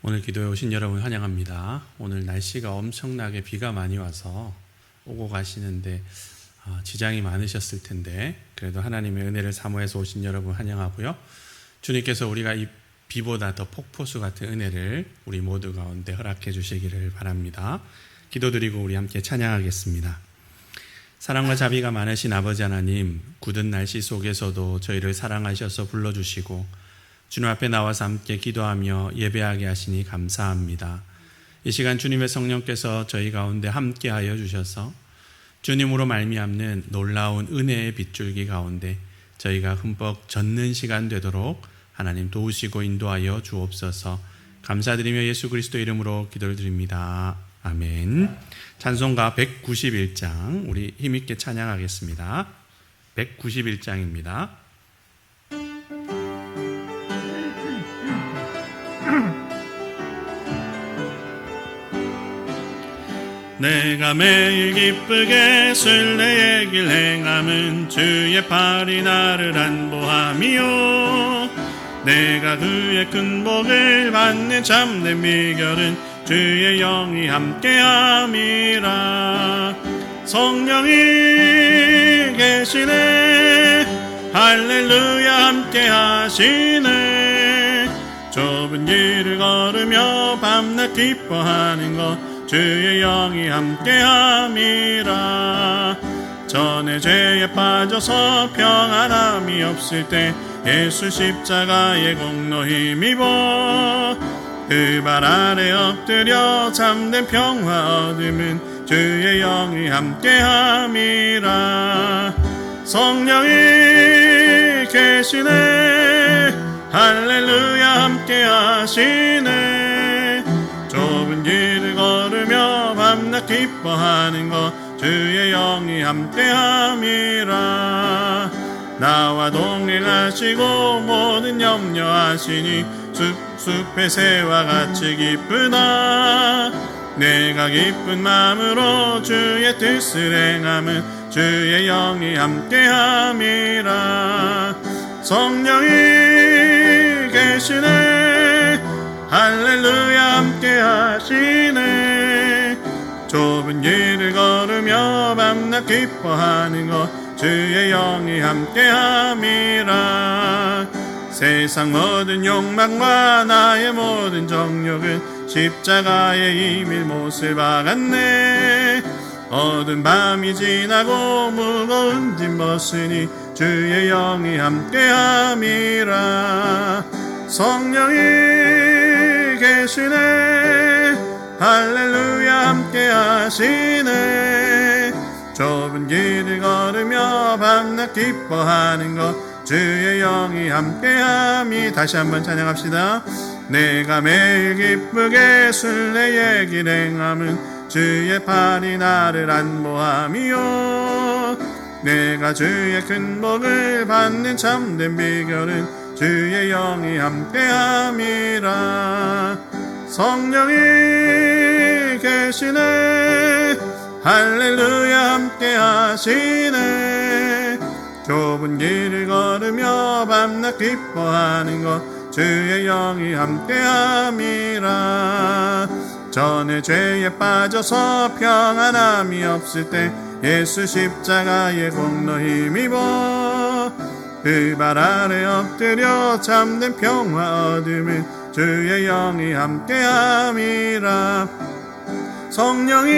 오늘 기도에 오신 여러분 환영합니다. 오늘 날씨가 엄청나게 비가 많이 와서 오고 가시는데 지장이 많으셨을 텐데 그래도 하나님의 은혜를 사모해서 오신 여러분 환영하고요. 주님께서 우리가 이 비보다 더 폭포수 같은 은혜를 우리 모두 가운데 허락해 주시기를 바랍니다. 기도드리고 우리 함께 찬양하겠습니다. 사랑과 자비가 많으신 아버지 하나님, 굳은 날씨 속에서도 저희를 사랑하셔서 불러주시고 주님 앞에 나와서 함께 기도하며 예배하게 하시니 감사합니다. 이 시간 주님의 성령께서 저희 가운데 함께하여 주셔서 주님으로 말미암는 놀라운 은혜의 빗줄기 가운데 저희가 흠뻑 젖는 시간 되도록 하나님 도우시고 인도하여 주옵소서. 감사드리며 예수 그리스도 이름으로 기도를 드립니다. 아멘. 찬송가 191장 우리 힘있게 찬양하겠습니다. 191장입니다. 내가 매일 기쁘게 순례의 길 행함은 주의 팔이 나를 안보함이요, 내가 그의 큰 복을 받는 참된 비결은 주의 영이 함께함이라. 성령이 계시네, 할렐루야 함께하시네. 좁은 길을 걸으며 밤낮 기뻐하는 것 주의 영이 함께함이라. 전에 죄에 빠져서 평안함이 없을 때 예수 십자가의 공로 힘입어 그 발 아래 엎드려 참된 평화 얻음은 주의 영이 함께함이라. 성령이 계시네, 할렐루야 함께하시네. 좁은 길을 걸으며 밤낮 기뻐하는 것 주의 영이 함께함이라. 나와 동행하시고 모든 염려하시니 숲의 새와 같이 기쁘다. 내가 기쁜 마음으로 주의 뜻을 행함은 주의 영이 함께함이라. 성령이 계시네, 할렐루야 함께하시네. 좁은 길을 걸으며 밤낮 기뻐하는 것 주의 영이 함께함이라. 세상 모든 욕망과 나의 모든 정욕은 십자가에 이미 못을 박았네. 어두운 밤이 지나고 무거운 짐 벗으니 주의 영이 함께함이라. 성령이 계시네, 할렐루야 함께하시네. 좁은 길을 걸으며 밤낮 기뻐하는 것 주의 영이 함께함이. 다시 한번 찬양합시다. 내가 매일 기쁘게 순례의 길 행함은 주의 팔이 나를 안보함이요, 내가 주의 큰 복을 받는 참된 비결은 주의 영이 함께함이라. 성령이 계시네, 할렐루야 함께하시네. 좁은 길을 걸으며 밤낮 기뻐하는 것 주의 영이 함께함이라. 전에 죄에 빠져서 평안함이 없을 때 예수 십자가의 공로 힘입어 그 발 아래 엎드려 참된 평화 얻음은 주의 영이 함께함이라. 성령이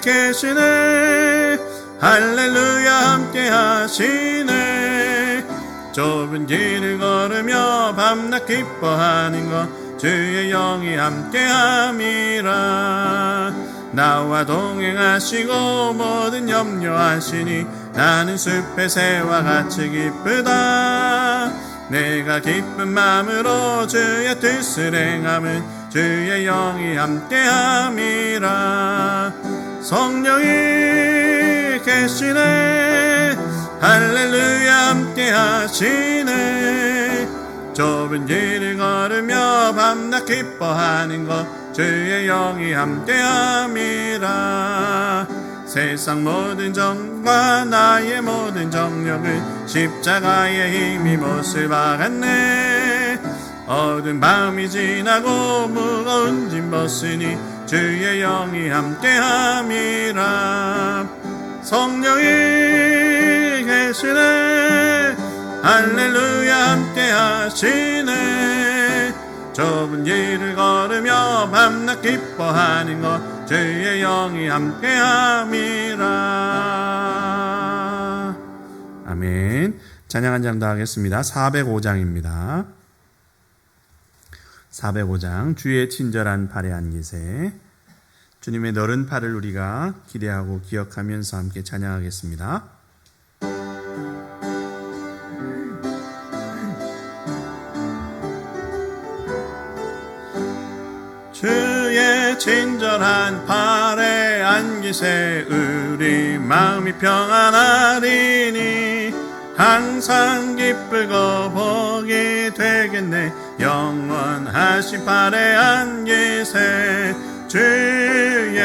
계시네, 할렐루야 함께하시네. 좁은 길을 걸으며 밤낮 기뻐하는 것 주의 영이 함께함이라. 나와 동행하시고 모든 염려하시니 나는 숲의 새와 같이 기쁘다. 내가 기쁜 마음으로 주의 뜻을 행함은 주의 영이 함께함이라. 성령이 계시네, 할렐루야 함께하시네. 좁은 길을 걸으며 밤낮 기뻐하는 것 주의 영이 함께함이라. 세상 모든 정과 나의 모든 정욕은 십자가의 힘이 못을 박았네. 어두운 밤이 지나고 무거운 짐 벗으니 주의 영이 함께함이라. 성령이 계시네 할렐루야 함께하시네. 좁은 길을 걸으며 밤낮 기뻐하는 것 주의 영이 함께함이라. 아멘. 찬양 한 장 더 하겠습니다. 405장입니다. 405장 주의 친절한 팔에 안기세. 주님의 너른 팔을 우리가 기대하고 기억하면서 함께 찬양하겠습니다. 주의 친절한 팔에 안기세. 우리 마음이 평안하리니 항상 기쁘고 복이 되겠네. 영원하신 팔에 안기세. 주의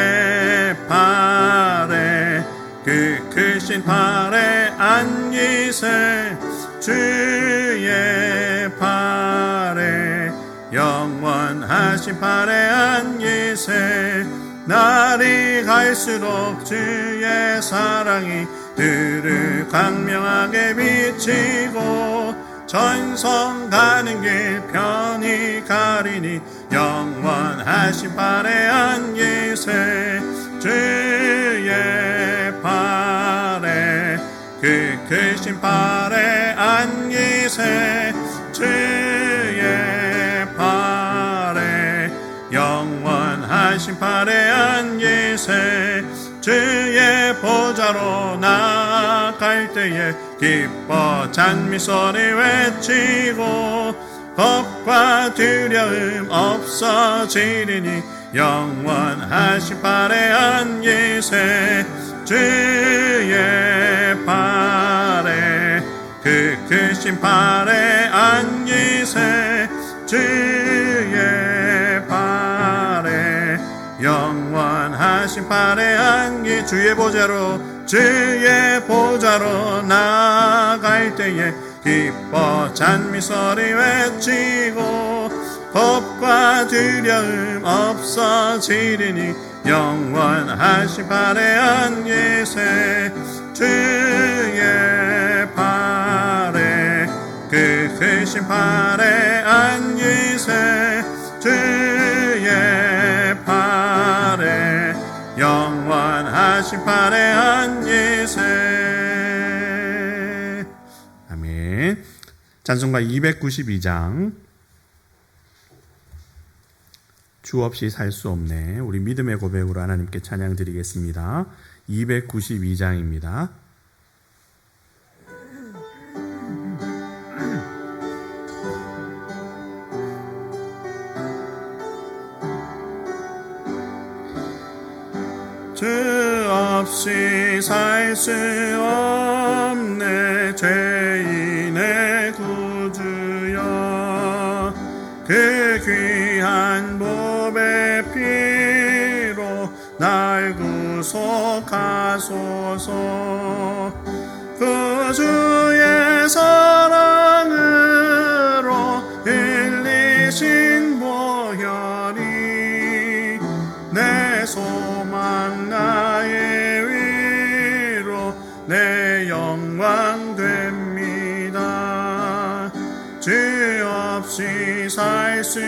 팔에 그 크신 팔에 안기세. 주의 팔에 영원하신 팔에 안기세. 날이 갈수록 주의 사랑이 들을 광명하게 비치고 전성 가는 길 편히 가리니 영원하신 팔에 안기세. 주의 팔에 그 크신 팔에 안기세. 주의 팔에 영원하신 팔에 안기세. 주의 보좌로 나아갈 때에 기뻐 찬미소리 외치고 겁과 두려움 없어지리니 영원하신 팔에 안기세. 주의 팔에 그 크신 팔에 안기세. 주의 팔에 영원하신 팔에 안기. 주의 보좌로 나아갈 때에 기뻐 찬미소리 외치고 겁과 두려움 없어지리니 영원하신 팔에 안기세. 주의 팔에 그 크신 팔에 안기세. 주의 팔에 영원하신 팔에 안기세. 아멘. 찬송가 292장 주 없이 살 수 없네. 우리 믿음의 고백으로 하나님께 찬양 드리겠습니다. 292장입니다. 주 없이 살 수 없네. 죄인의 구주여 그 귀한 보배 피로 날 구속하소서. 구주의 사랑으로 흘리신 보혈이 내 소망 나의 위로 내 영광 됩니다. 주 없이 살 수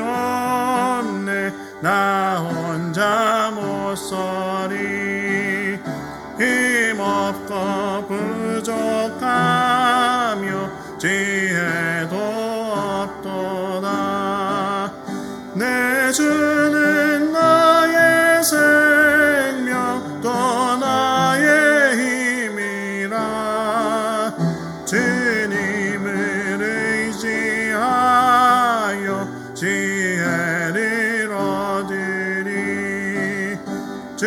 없네. 나 혼자 못 서리. 힘없고 부족하며 지혜도 없도다. 내 주는 나의 생명 또 나의 힘이라. 주님을 의지하여 지혜를 얻으리. 주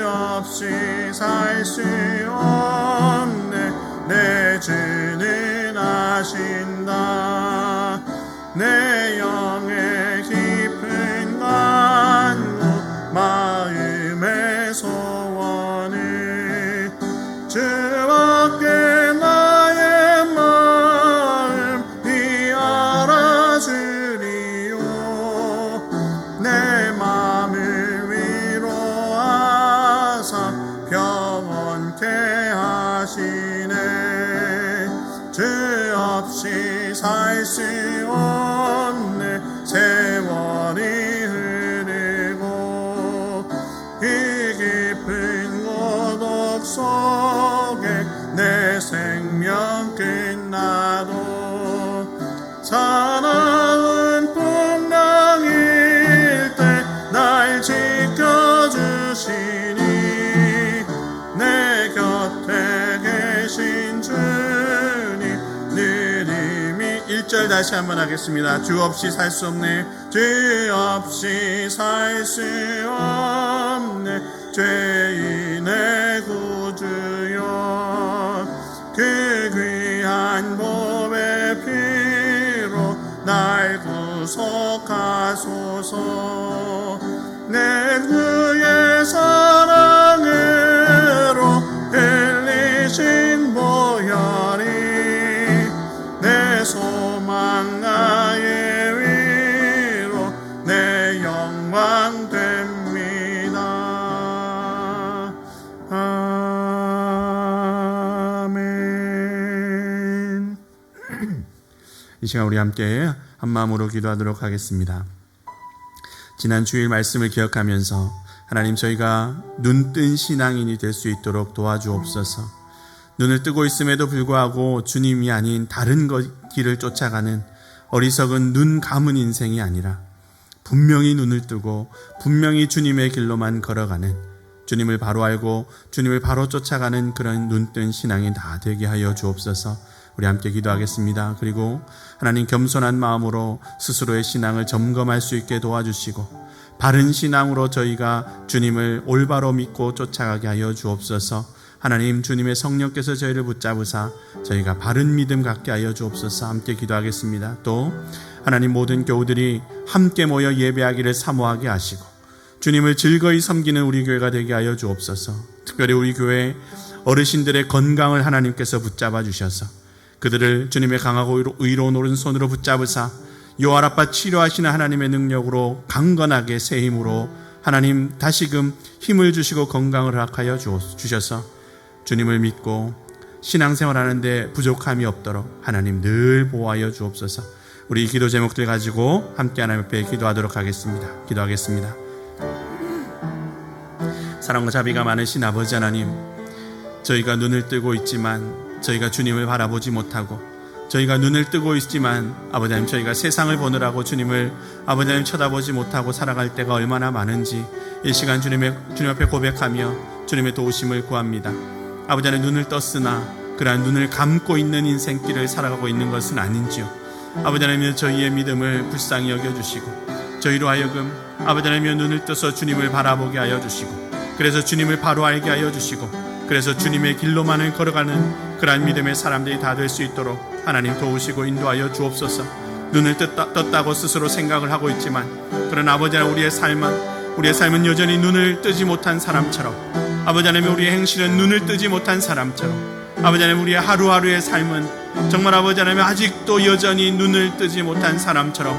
없이 살 수 없네. 내 주는 아신다. 내 영의 깊은 가 다시 한번 하겠습니다. 주 없이 살 수 없네. 주 없이 살 수 없네. 죄인의 구주여, 그 귀한 몸의 피로 날 구속하소서. 내 그의 사랑으로 흘리신 보혈이 내 소망 나의 위로 내 영광 됩니다. 아멘. 이 시간 우리 함께 한 마음으로 기도하도록 하겠습니다. 지난 주일 말씀을 기억하면서 하나님, 저희가 눈뜬 신앙인이 될 수 있도록 도와주옵소서. 눈을 뜨고 있음에도 불구하고 주님이 아닌 다른 길을 쫓아가는 어리석은 눈 감은 인생이 아니라 분명히 눈을 뜨고 분명히 주님의 길로만 걸어가는, 주님을 바로 알고 주님을 바로 쫓아가는 그런 눈뜬 신앙이 다 되게 하여 주옵소서. 우리 함께 기도하겠습니다. 그리고 하나님, 겸손한 마음으로 스스로의 신앙을 점검할 수 있게 도와주시고 바른 신앙으로 저희가 주님을 올바로 믿고 쫓아가게 하여 주옵소서. 하나님, 주님의 성령께서 저희를 붙잡으사 저희가 바른 믿음 갖게 하여 주옵소서. 함께 기도하겠습니다. 또 하나님, 모든 교우들이 함께 모여 예배하기를 사모하게 하시고 주님을 즐거이 섬기는 우리 교회가 되게 하여 주옵소서. 특별히 우리 교회 어르신들의 건강을 하나님께서 붙잡아 주셔서 그들을 주님의 강하고 의로운 오른손으로 붙잡으사 요아라파 치료하시는 하나님의 능력으로 강건하게 새 힘으로 하나님 다시금 힘을 주시고 건강을 허락하여 주셔서 주님을 믿고 신앙생활하는데 부족함이 없도록 하나님 늘 보호하여 주옵소서. 우리 기도 제목들 가지고 함께 하나님 앞에 기도하도록 하겠습니다. 기도하겠습니다. 사랑과 자비가 많으신 아버지 하나님, 저희가 눈을 뜨고 있지만 저희가 주님을 바라보지 못하고, 저희가 눈을 뜨고 있지만 아버지 하나님, 저희가 세상을 보느라고 주님을 아버지 하나님 쳐다보지 못하고 살아갈 때가 얼마나 많은지 이 시간 주님 앞에 고백하며 주님의 도우심을 구합니다. 아버지 하나님, 눈을 떴으나 그러한 눈을 감고 있는 인생길을 살아가고 있는 것은 아닌지요. 아버지 하나님, 저희의 믿음을 불쌍히 여겨주시고 저희로 하여금 아버지 하나님 눈을 떠서 주님을 바라보게 하여 주시고, 그래서 주님을 바로 알게 하여 주시고, 그래서 주님의 길로만을 걸어가는 그러한 믿음의 사람들이 다 될 수 있도록 하나님 도우시고 인도하여 주옵소서. 눈을 떴다고 스스로 생각을 하고 있지만 그런 아버지 하나님, 우리의 삶은 여전히 눈을 뜨지 못한 사람처럼, 아버지 하나님, 우리의 행실은 눈을 뜨지 못한 사람처럼, 아버지 하나님, 우리의 하루하루의 삶은 정말 아버지 하나님 아직도 여전히 눈을 뜨지 못한 사람처럼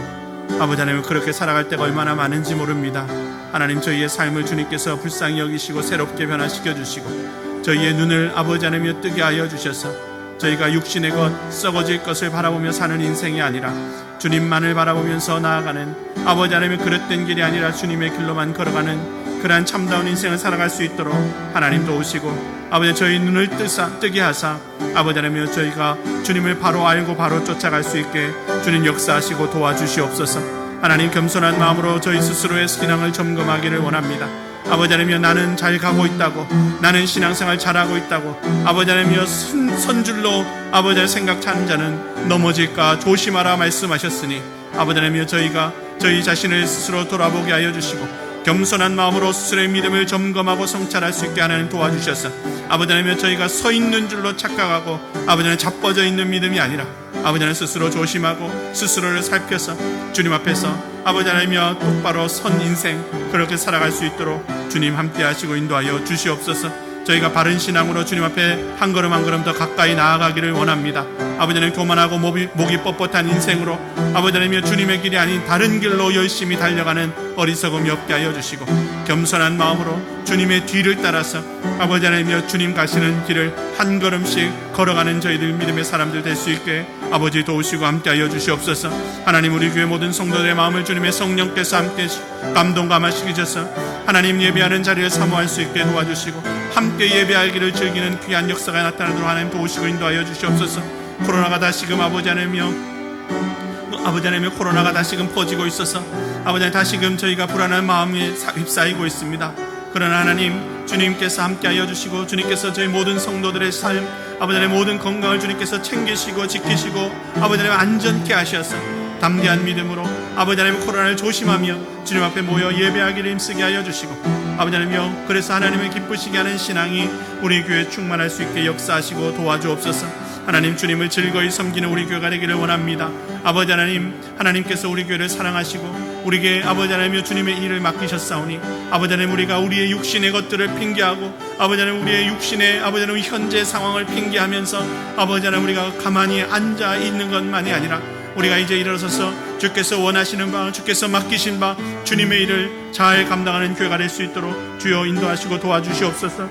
아버지 하나님 그렇게 살아갈 때가 얼마나 많은지 모릅니다. 하나님, 저희의 삶을 주님께서 불쌍히 여기시고 새롭게 변화시켜 주시고 저희의 눈을 아버지 하나님 뜨게 하여 주셔서 저희가 육신의 것, 썩어질 것을 바라보며 사는 인생이 아니라 주님만을 바라보면서 나아가는, 아버지 하나님의 그릇된 길이 아니라 주님의 길로만 걸어가는 그러한 참다운 인생을 살아갈 수 있도록 하나님 도우시고, 아버지 저희 눈을 뜨게 하사 아버지 하나님, 저희가 주님을 바로 알고 바로 쫓아갈 수 있게 주님 역사하시고 도와주시옵소서. 하나님, 겸손한 마음으로 저희 스스로의 신앙을 점검하기를 원합니다. 아버지 하나님, 나는 잘 가고 있다고, 나는 신앙생활 잘하고 있다고 아버지 하나님 선줄로 아버지 하나님 생각하는 자는 넘어질까 조심하라 말씀하셨으니 아버지 하나님, 저희가 저희 자신을 스스로 돌아보게 하여 주시고 겸손한 마음으로 스스로의 믿음을 점검하고 성찰할 수 있게 하나님 도와주셔서 아버지 하나님, 저희가 서 있는 줄로 착각하고 아버지 하나님 자빠져 있는 믿음이 아니라 아버지 하나님 스스로 조심하고 스스로를 살펴서 주님 앞에서 아버지 하나님이여 똑바로 선 인생 그렇게 살아갈 수 있도록 주님 함께 하시고 인도하여 주시옵소서. 저희가 바른 신앙으로 주님 앞에 한 걸음 한 걸음 더 가까이 나아가기를 원합니다. 아버지 하나님, 교만하고 목이 뻣뻣한 인생으로 아버지 하나님 주님의 길이 아닌 다른 길로 열심히 달려가는 어리석음이 없게 하여 주시고 겸손한 마음으로 주님의 뒤를 따라서 아버지 하나님 주님 가시는 길을 한 걸음씩 걸어가는 저희들 믿음의 사람들 될 수 있게 아버지 도우시고 함께 하여 주시옵소서. 하나님, 우리 교회 모든 성도들의 마음을 주님의 성령께서 함께 감동 감화시키셔서 하나님 예배하는 자리를 사모할 수 있게 도와주시고 함께 예배하기를 즐기는 귀한 역사가 나타나도록 하나님 도우시고 인도하여 주시옵소서. 코로나가 다시금 아버지 하나님의 코로나가 다시금 퍼지고 있어서 아버지 하나님 다시금 저희가 불안한 마음에 휩싸이고 있습니다. 그러나 하나님, 주님께서 함께하여 주시고 주님께서 저희 모든 성도들의 삶 아버지 하나님 모든 건강을 주님께서 챙기시고 지키시고 아버지 하나님 안전케 하셔서 담대한 믿음으로 아버지 하나님 코로나를 조심하며 주님 앞에 모여 예배하기를 힘쓰게 하여 주시고 아버지 하나님여 그래서 하나님을 기쁘시게 하는 신앙이 우리 교회에 충만할 수 있게 역사하시고 도와주옵소서. 하나님 주님을 즐거이 섬기는 우리 교회가 되기를 원합니다. 아버지 하나님 하나님께서 우리 교회를 사랑하시고 우리에게 아버지 하나님여 주님의 일을 맡기셨사오니 아버지 하나님 우리가 우리의 육신의 것들을 핑계하고 아버지 하나님 우리의 육신의 아버지 하나님 현재 상황을 핑계하면서 아버지 하나님 우리가 가만히 앉아 있는 것만이 아니라 우리가 이제 일어서서 주께서 원하시는 바 주께서 맡기신 바 주님의 일을 잘 감당하는 교회가 될 수 있도록 주여 인도하시고 도와주시옵소서.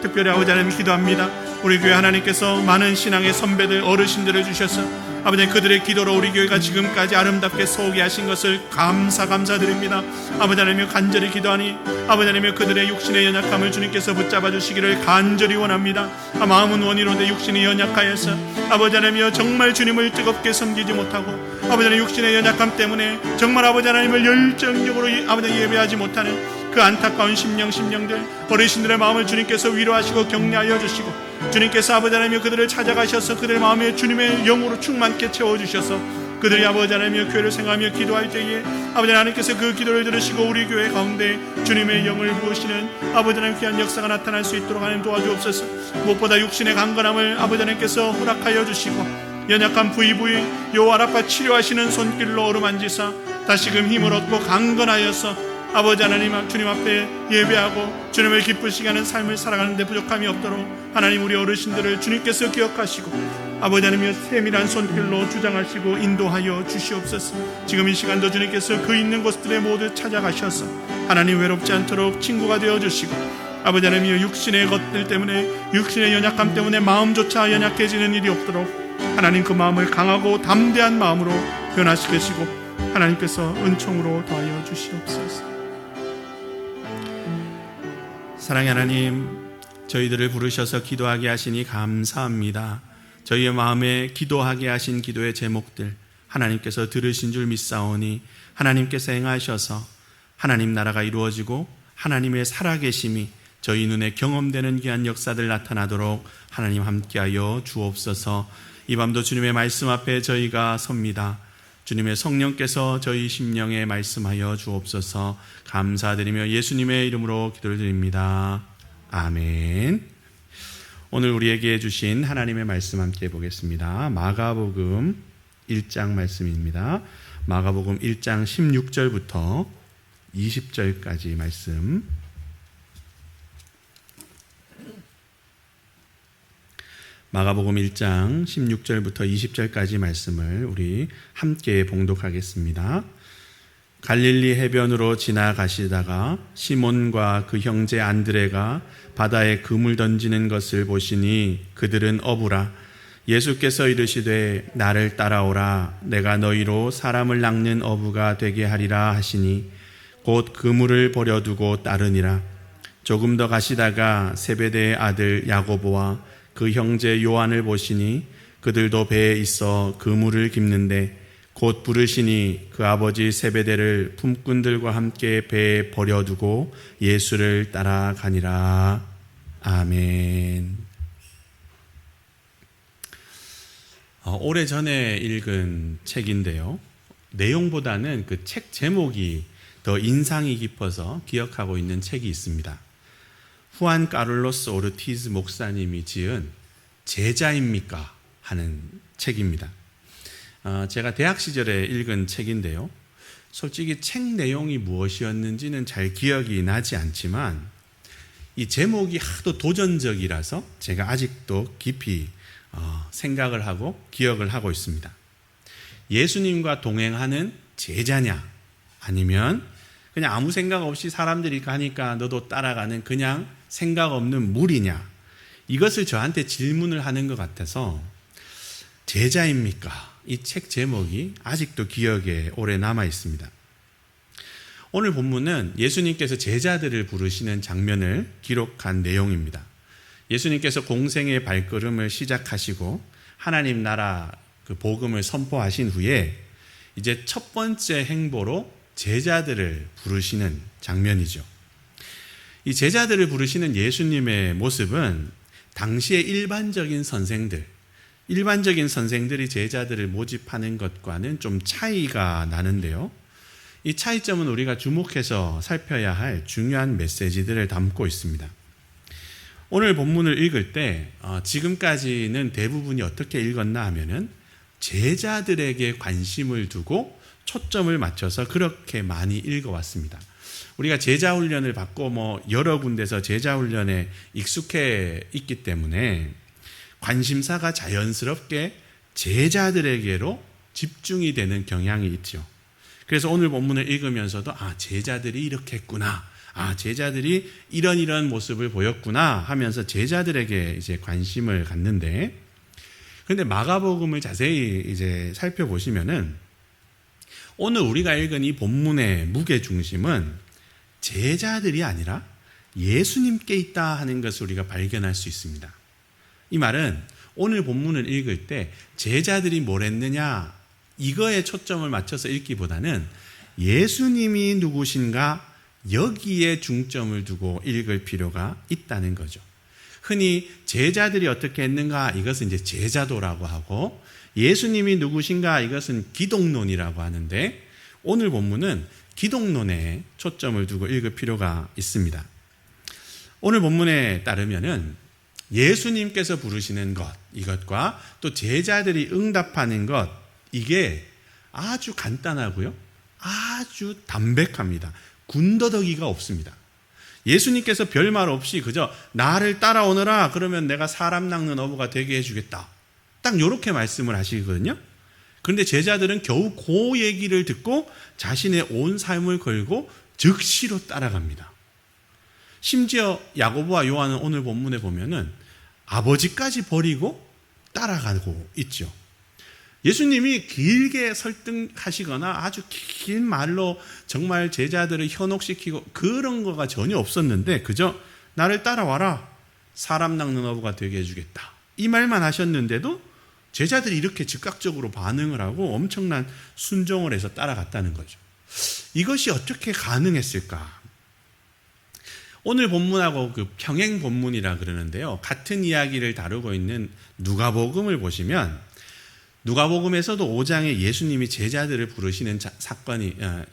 특별히 아버지 하나님 기도합니다. 우리 교회 하나님께서 많은 신앙의 선배들 어르신들을 주셔서 아버지 그들의 기도로 우리 교회가 지금까지 아름답게 서오게 하신 것을 감사드립니다. 아버지 하나님 간절히 기도하니 아버지 하나님 그들의 육신의 연약함을 주님께서 붙잡아 주시기를 간절히 원합니다. 마음은 원이로되 육신이 연약하여서 아버지 하나님 정말 주님을 뜨겁게 섬기지 못하고 아버지 하나님 육신의 연약함 때문에 정말 아버지 하나님을 열정적으로 아버지 예배하지 못하는 그 안타까운 심령들 어르신들의 마음을 주님께서 위로하시고 격려하여 주시고 주님께서 아버지 하나님 그들을 찾아가셔서 그들의 마음에 주님의 영으로 충만케 채워주셔서 그들이 아버지 하나님 교회를 생각하며 기도할 때에 아버지 하나님께서 그 기도를 들으시고 우리 교회 가운데 주님의 영을 부으시는 아버지 하나님 귀한 역사가 나타날 수 있도록 하나님 도와주옵소서. 무엇보다 육신의 강건함을 아버지 하나님께서 허락하여 주시고 연약한 부위 요아라파 치료하시는 손길로 어루만지사 다시금 힘을 얻고 강건하여서 아버지 하나님 주님 앞에 예배하고 주님을 기쁘시게 하는 삶을 살아가는 데 부족함이 없도록 하나님 우리 어르신들을 주님께서 기억하시고 아버지 하나님의 세밀한 손길로 주장하시고 인도하여 주시옵소서. 지금 이 시간도 주님께서 그 있는 곳들에 모두 찾아가셔서 하나님 외롭지 않도록 친구가 되어주시고 아버지 하나님의 육신의 것들 때문에 육신의 연약함 때문에 마음조차 연약해지는 일이 없도록 하나님 그 마음을 강하고 담대한 마음으로 변화시키시고 하나님께서 은총으로 더하여 주시옵소서. 사랑의 하나님, 저희들을 부르셔서 기도하게 하시니 감사합니다. 저희의 마음에 기도하게 하신 기도의 제목들 하나님께서 들으신 줄 믿사오니 하나님께서 행하셔서 하나님 나라가 이루어지고 하나님의 살아계심이 저희 눈에 경험되는 귀한 역사들 나타나도록 하나님 함께하여 주옵소서. 이 밤도 주님의 말씀 앞에 저희가 섭니다. 주님의 성령께서 저희 심령에 말씀하여 주옵소서. 감사드리며 예수님의 이름으로 기도를 드립니다. 아멘. 오늘 우리에게 주신 하나님의 말씀 함께 보겠습니다. 마가복음 1장 말씀입니다. 마가복음 1장 16절부터 20절까지 말씀. 마가복음 1장 16절부터 20절까지 말씀을 우리 함께 봉독하겠습니다. 갈릴리 해변으로 지나가시다가 시몬과 그 형제 안드레가 바다에 그물 던지는 것을 보시니 그들은 어부라. 예수께서 이르시되 나를 따라오라. 내가 너희로 사람을 낚는 어부가 되게 하리라 하시니 곧 그물을 버려두고 따르니라. 조금 더 가시다가 세베대의 아들 야고보와 그 형제 요한을 보시니 그들도 배에 있어 그물을 깁는데 곧 부르시니 그 아버지 세베대를 품꾼들과 함께 배에 버려두고 예수를 따라가니라. 아멘. 오래전에 읽은 책인데요, 내용보다는 그 책 제목이 더 인상이 깊어서 기억하고 있는 책이 있습니다. 후안 카를로스 오르티즈 목사님이 지은 제자입니까? 하는 책입니다. 제가 대학 시절에 읽은 책인데요, 솔직히 책 내용이 무엇이었는지는 잘 기억이 나지 않지만 이 제목이 하도 도전적이라서 제가 아직도 깊이 생각을 하고 기억을 하고 있습니다. 예수님과 동행하는 제자냐, 아니면 그냥 아무 생각 없이 사람들이 가니까 너도 따라가는 그냥 생각 없는 무리냐, 이것을 저한테 질문을 하는 것 같아서 제자입니까? 이 책 제목이 아직도 기억에 오래 남아 있습니다. 오늘 본문은 예수님께서 제자들을 부르시는 장면을 기록한 내용입니다. 예수님께서 공생의 발걸음을 시작하시고 하나님 나라 그 복음을 선포하신 후에 이제 첫 번째 행보로 제자들을 부르시는 장면이죠. 이 제자들을 부르시는 예수님의 모습은 당시의 일반적인 선생들이 제자들을 모집하는 것과는 좀 차이가 나는데요. 이 차이점은 우리가 주목해서 살펴야 할 중요한 메시지들을 담고 있습니다. 오늘 본문을 읽을 때 지금까지는 대부분이 어떻게 읽었나 하면은 제자들에게 관심을 두고 초점을 맞춰서 그렇게 많이 읽어왔습니다. 우리가 제자훈련을 받고 여러 군데서 제자훈련에 익숙해 있기 때문에 관심사가 자연스럽게 제자들에게로 집중이 되는 경향이 있죠. 그래서 오늘 본문을 읽으면서도 제자들이 이렇게 했구나, 제자들이 이런 모습을 보였구나 하면서 제자들에게 이제 관심을 갖는데, 그런데 마가복음을 자세히 이제 살펴보시면은 오늘 우리가 읽은 이 본문의 무게 중심은 제자들이 아니라 예수님께 있다 하는 것을 우리가 발견할 수 있습니다. 이 말은 오늘 본문을 읽을 때 제자들이 뭘 했느냐 이거에 초점을 맞춰서 읽기보다는 예수님이 누구신가 여기에 중점을 두고 읽을 필요가 있다는 거죠. 흔히 제자들이 어떻게 했는가 이것은 이제 제자도라고 하고, 예수님이 누구신가 이것은 기독론이라고 하는데, 오늘 본문은 기독론에 초점을 두고 읽을 필요가 있습니다. 오늘 본문에 따르면은 예수님께서 부르시는 것, 이것과 또 제자들이 응답하는 것, 이게 아주 간단하고요, 아주 담백합니다. 군더더기가 없습니다. 예수님께서 별말 없이 그저 나를 따라오너라 그러면 내가 사람 낚는 어부가 되게 해주겠다, 딱 이렇게 말씀을 하시거든요. 그런데 제자들은 겨우 그 얘기를 듣고 자신의 온 삶을 걸고 즉시로 따라갑니다. 심지어 야고보와 요한은 오늘 본문에 보면은 아버지까지 버리고 따라가고 있죠. 예수님이 길게 설득하시거나 아주 긴 말로 정말 제자들을 현혹시키고 그런 거가 전혀 없었는데, 그저 나를 따라와라, 사람 낚는 어부가 되게 해주겠다, 이 말만 하셨는데도 제자들이 이렇게 즉각적으로 반응을 하고 엄청난 순종을 해서 따라갔다는 거죠. 이것이 어떻게 가능했을까? 오늘 본문하고 그 평행 본문이라 그러는데요, 같은 이야기를 다루고 있는 누가복음을 보시면 누가복음에서도 5장에 예수님이 제자들을 부르시는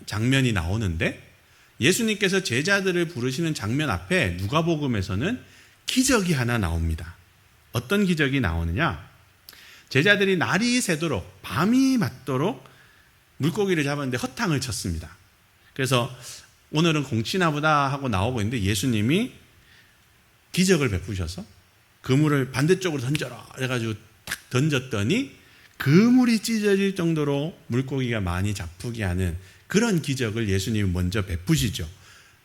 장면이 나오는데, 예수님께서 제자들을 부르시는 장면 앞에 누가복음에서는 기적이 하나 나옵니다. 어떤 기적이 나오느냐? 제자들이 날이 새도록 밤이 맞도록 물고기를 잡았는데 허탕을 쳤습니다. 그래서 오늘은 공치나 보다 하고 나오고 있는데 예수님이 기적을 베푸셔서 그물을 반대쪽으로 던져라 그래가지고 딱 던졌더니 그물이 찢어질 정도로 물고기가 많이 잡히게 하는 그런 기적을 예수님이 먼저 베푸시죠.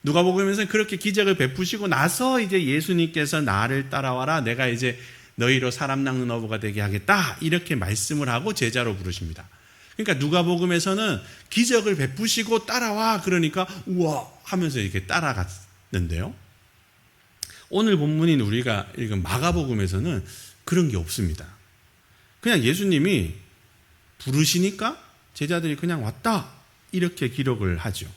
누가복음에서는 그렇게 기적을 베푸시고 나서 이제 예수님께서 나를 따라와라, 내가 이제 너희로 사람 낚는 어부가 되게 하겠다, 이렇게 말씀을 하고 제자로 부르십니다. 그러니까 누가복음에서는 기적을 베푸시고 따라와 그러니까 우와 하면서 이렇게 따라갔는데요, 오늘 본문인 우리가 읽은 마가복음에서는 그런 게 없습니다. 그냥 예수님이 부르시니까 제자들이 그냥 왔다, 이렇게 기록을 하죠.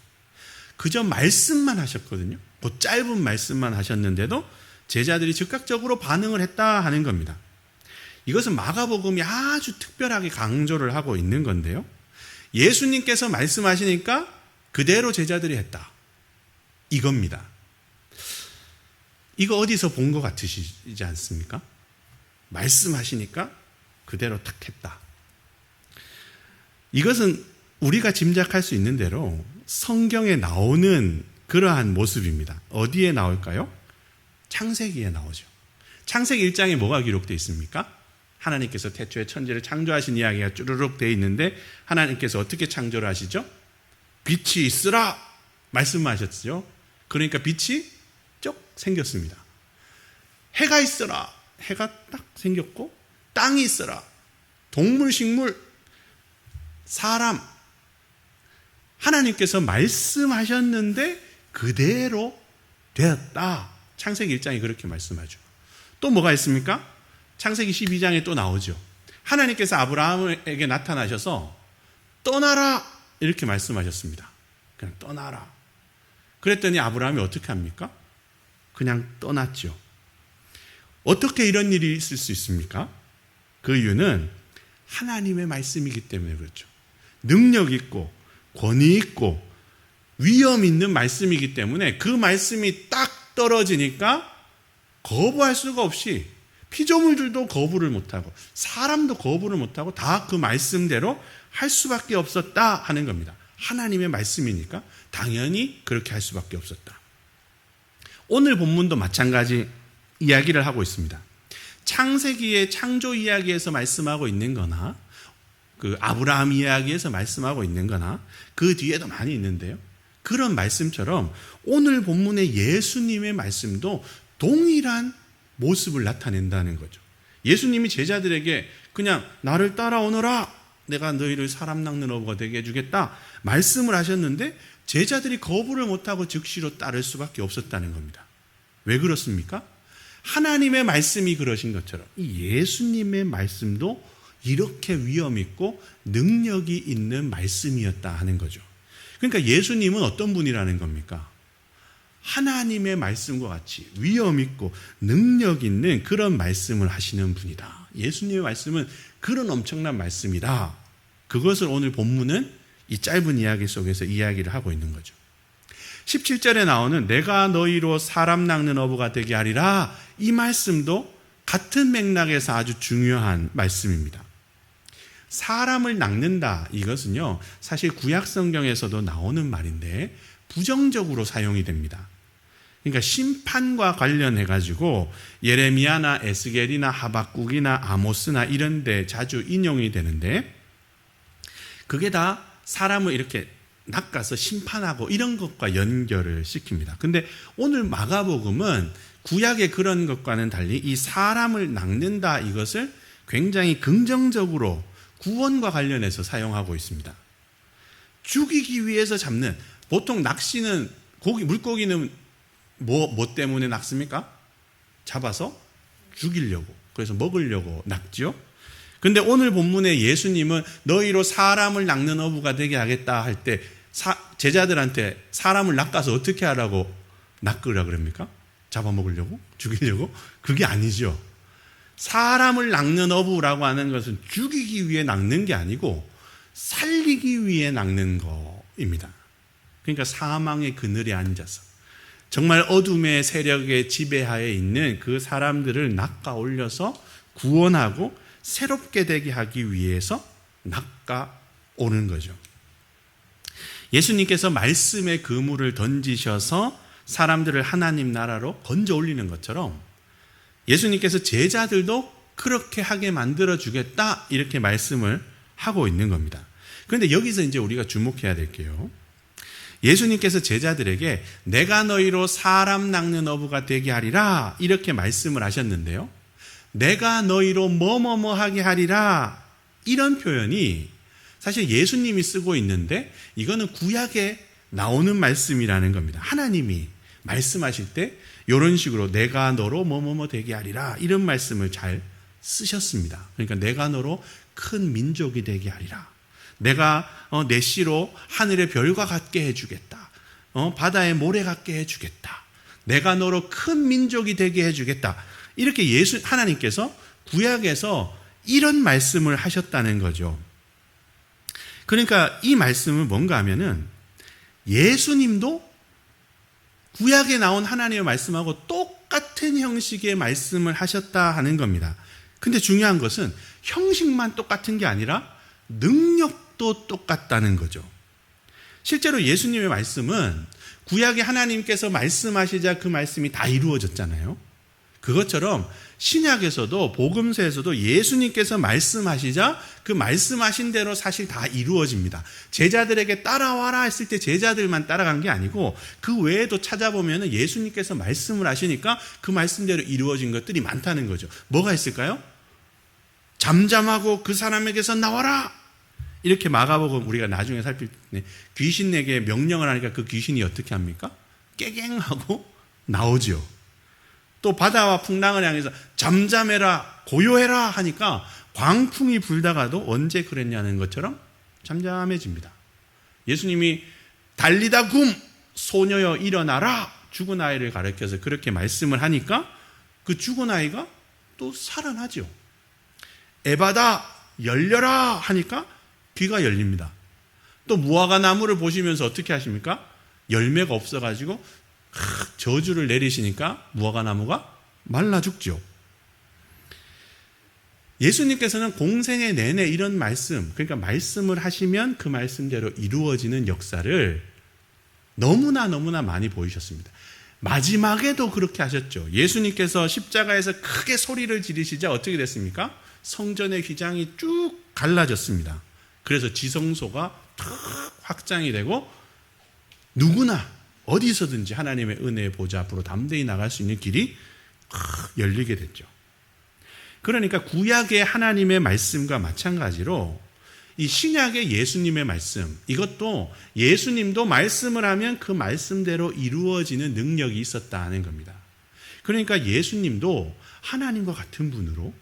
그저 말씀만 하셨거든요. 그 짧은 말씀만 하셨는데도 제자들이 즉각적으로 반응을 했다 하는 겁니다. 이것은 마가복음이 아주 특별하게 강조를 하고 있는 건데요, 예수님께서 말씀하시니까 그대로 제자들이 했다, 이겁니다. 이거 어디서 본 것 같으시지 않습니까? 말씀하시니까 그대로 탁 했다. 이것은 우리가 짐작할 수 있는 대로 성경에 나오는 그러한 모습입니다. 어디에 나올까요? 창세기에 나오죠. 창세기 1장에 뭐가 기록되어 있습니까? 하나님께서 태초에 천지를 창조하신 이야기가 쭈르륵 되어 있는데, 하나님께서 어떻게 창조를 하시죠? 빛이 있으라 말씀하셨죠. 그러니까 빛이 쭉 생겼습니다. 해가 있어라, 해가 딱 생겼고, 땅이 있어라, 동물, 식물, 사람, 하나님께서 말씀하셨는데 그대로 되었다. 창세기 1장이 그렇게 말씀하죠. 또 뭐가 있습니까? 창세기 12장에 또 나오죠. 하나님께서 아브라함에게 나타나셔서 떠나라 이렇게 말씀하셨습니다. 그냥 떠나라. 그랬더니 아브라함이 어떻게 합니까? 그냥 떠났죠. 어떻게 이런 일이 있을 수 있습니까? 그 이유는 하나님의 말씀이기 때문에 그렇죠. 능력 있고 권위 있고 위험 있는 말씀이기 때문에 그 말씀이 딱 떨어지니까 거부할 수가 없이 피조물들도 거부를 못하고 사람도 거부를 못하고 다 그 말씀대로 할 수밖에 없었다 하는 겁니다. 하나님의 말씀이니까 당연히 그렇게 할 수밖에 없었다. 오늘 본문도 마찬가지 이야기를 하고 있습니다. 창세기의 창조 이야기에서 말씀하고 있는 거나 그 아브라함 이야기에서 말씀하고 있는 거나 그 뒤에도 많이 있는데요. 그런 말씀처럼 오늘 본문의 예수님의 말씀도 동일한 모습을 나타낸다는 거죠. 예수님이 제자들에게 그냥 나를 따라오너라, 내가 너희를 사람 낚는 어부가 되게 해주겠다 말씀을 하셨는데 제자들이 거부를 못하고 즉시로 따를 수밖에 없었다는 겁니다. 왜 그렇습니까? 하나님의 말씀이 그러신 것처럼 이 예수님의 말씀도 이렇게 위험 있고 능력이 있는 말씀이었다 하는 거죠. 그러니까 예수님은 어떤 분이라는 겁니까? 하나님의 말씀과 같이 위험 있고 능력 있는 그런 말씀을 하시는 분이다. 예수님의 말씀은 그런 엄청난 말씀이다. 그것을 오늘 본문은 이 짧은 이야기 속에서 이야기를 하고 있는 거죠. 17절에 나오는 내가 너희로 사람 낚는 어부가 되게 하리라, 이 말씀도 같은 맥락에서 아주 중요한 말씀입니다. 사람을 낚는다, 이것은요 사실 구약 성경에서도 나오는 말인데 부정적으로 사용이 됩니다. 그러니까 심판과 관련해 가지고 예레미야나 에스겔이나 하박국이나 아모스나 이런 데 자주 인용이 되는데 그게 다 사람을 이렇게 낚아서 심판하고 이런 것과 연결을 시킵니다. 근데 오늘 마가복음은 구약의 그런 것과는 달리 이 사람을 낚는다, 이것을 굉장히 긍정적으로 구원과 관련해서 사용하고 있습니다. 죽이기 위해서 잡는, 보통 낚시는 물고기는 뭐 때문에 낚습니까? 잡아서 죽이려고, 그래서 먹으려고 낚지요. 근데 오늘 본문에 예수님은 너희로 사람을 낚는 어부가 되게 하겠다 할 때 제자들한테 사람을 낚아서 어떻게 하라고 낚으라 그럽니까? 잡아먹으려고? 죽이려고? 그게 아니죠. 사람을 낚는 어부라고 하는 것은 죽이기 위해 낚는 게 아니고 살리기 위해 낚는 거입니다. 그러니까 사망의 그늘에 앉아서 정말 어둠의 세력의 지배하에 있는 그 사람들을 낚아 올려서 구원하고 새롭게 되게 하기 위해서 낚아 오는 거죠. 예수님께서 말씀의 그물을 던지셔서 사람들을 하나님 나라로 건져 올리는 것처럼 예수님께서 제자들도 그렇게 하게 만들어 주겠다, 이렇게 말씀을 하고 있는 겁니다. 그런데 여기서 이제 우리가 주목해야 될 게요, 예수님께서 제자들에게 내가 너희로 사람 낚는 어부가 되게 하리라, 이렇게 말씀을 하셨는데요, 내가 너희로 뭐뭐뭐 하게 하리라, 이런 표현이 사실 예수님이 쓰고 있는데 이거는 구약에 나오는 말씀이라는 겁니다. 하나님이 말씀하실 때 이런 식으로 내가 너로 뭐뭐뭐 되게 하리라, 이런 말씀을 잘 쓰셨습니다. 그러니까 내가 너로 큰 민족이 되게 하리라, 내가 내 씨로 하늘의 별과 같게 해주겠다, 바다의 모래 같게 해주겠다, 내가 너로 큰 민족이 되게 해주겠다, 이렇게 하나님께서 구약에서 이런 말씀을 하셨다는 거죠. 그러니까 이 말씀은 뭔가 하면은 예수님도 구약에 나온 하나님의 말씀하고 똑같은 형식의 말씀을 하셨다 하는 겁니다. 근데 중요한 것은 형식만 똑같은 게 아니라 능력도 똑같다는 거죠. 실제로 예수님의 말씀은 구약에 하나님께서 말씀하시자 그 말씀이 다 이루어졌잖아요. 그것처럼 신약에서도 복음서에서도 예수님께서 말씀하시자 그 말씀하신 대로 사실 다 이루어집니다. 제자들에게 따라와라 했을 때 제자들만 따라간 게 아니고 그 외에도 찾아보면 예수님께서 말씀을 하시니까 그 말씀대로 이루어진 것들이 많다는 거죠. 뭐가 있을까요? 잠잠하고 그 사람에게서 나와라, 이렇게 마가복음 우리가 나중에 살필 때 귀신에게 명령을 하니까 그 귀신이 어떻게 합니까? 깨갱하고 나오죠. 또 바다와 풍랑을 향해서 잠잠해라, 고요해라 하니까 광풍이 불다가도 언제 그랬냐는 것처럼 잠잠해집니다. 예수님이 달리다 굼, 소녀여 일어나라, 죽은 아이를 가르쳐서 그렇게 말씀을 하니까 그 죽은 아이가 또 살아나죠. 에바다 열려라 하니까 귀가 열립니다. 또 무화과 나무를 보시면서 어떻게 하십니까? 열매가 없어가지고 저주를 내리시니까 무화과 나무가 말라 죽죠. 예수님께서는 공생애 내내 이런 말씀, 그러니까 말씀을 하시면 그 말씀대로 이루어지는 역사를 너무나 많이 보이셨습니다. 마지막에도 그렇게 하셨죠. 예수님께서 십자가에서 크게 소리를 지르시자 어떻게 됐습니까? 성전의 휘장이 쭉 갈라졌습니다. 그래서 지성소가 탁 확장이 되고 누구나 어디서든지 하나님의 은혜의 보좌 앞으로 담대히 나갈 수 있는 길이 열리게 됐죠. 그러니까 구약의 하나님의 말씀과 마찬가지로 이 신약의 예수님의 말씀, 이것도 예수님도 말씀을 하면 그 말씀대로 이루어지는 능력이 있었다는 겁니다. 그러니까 예수님도 하나님과 같은 분으로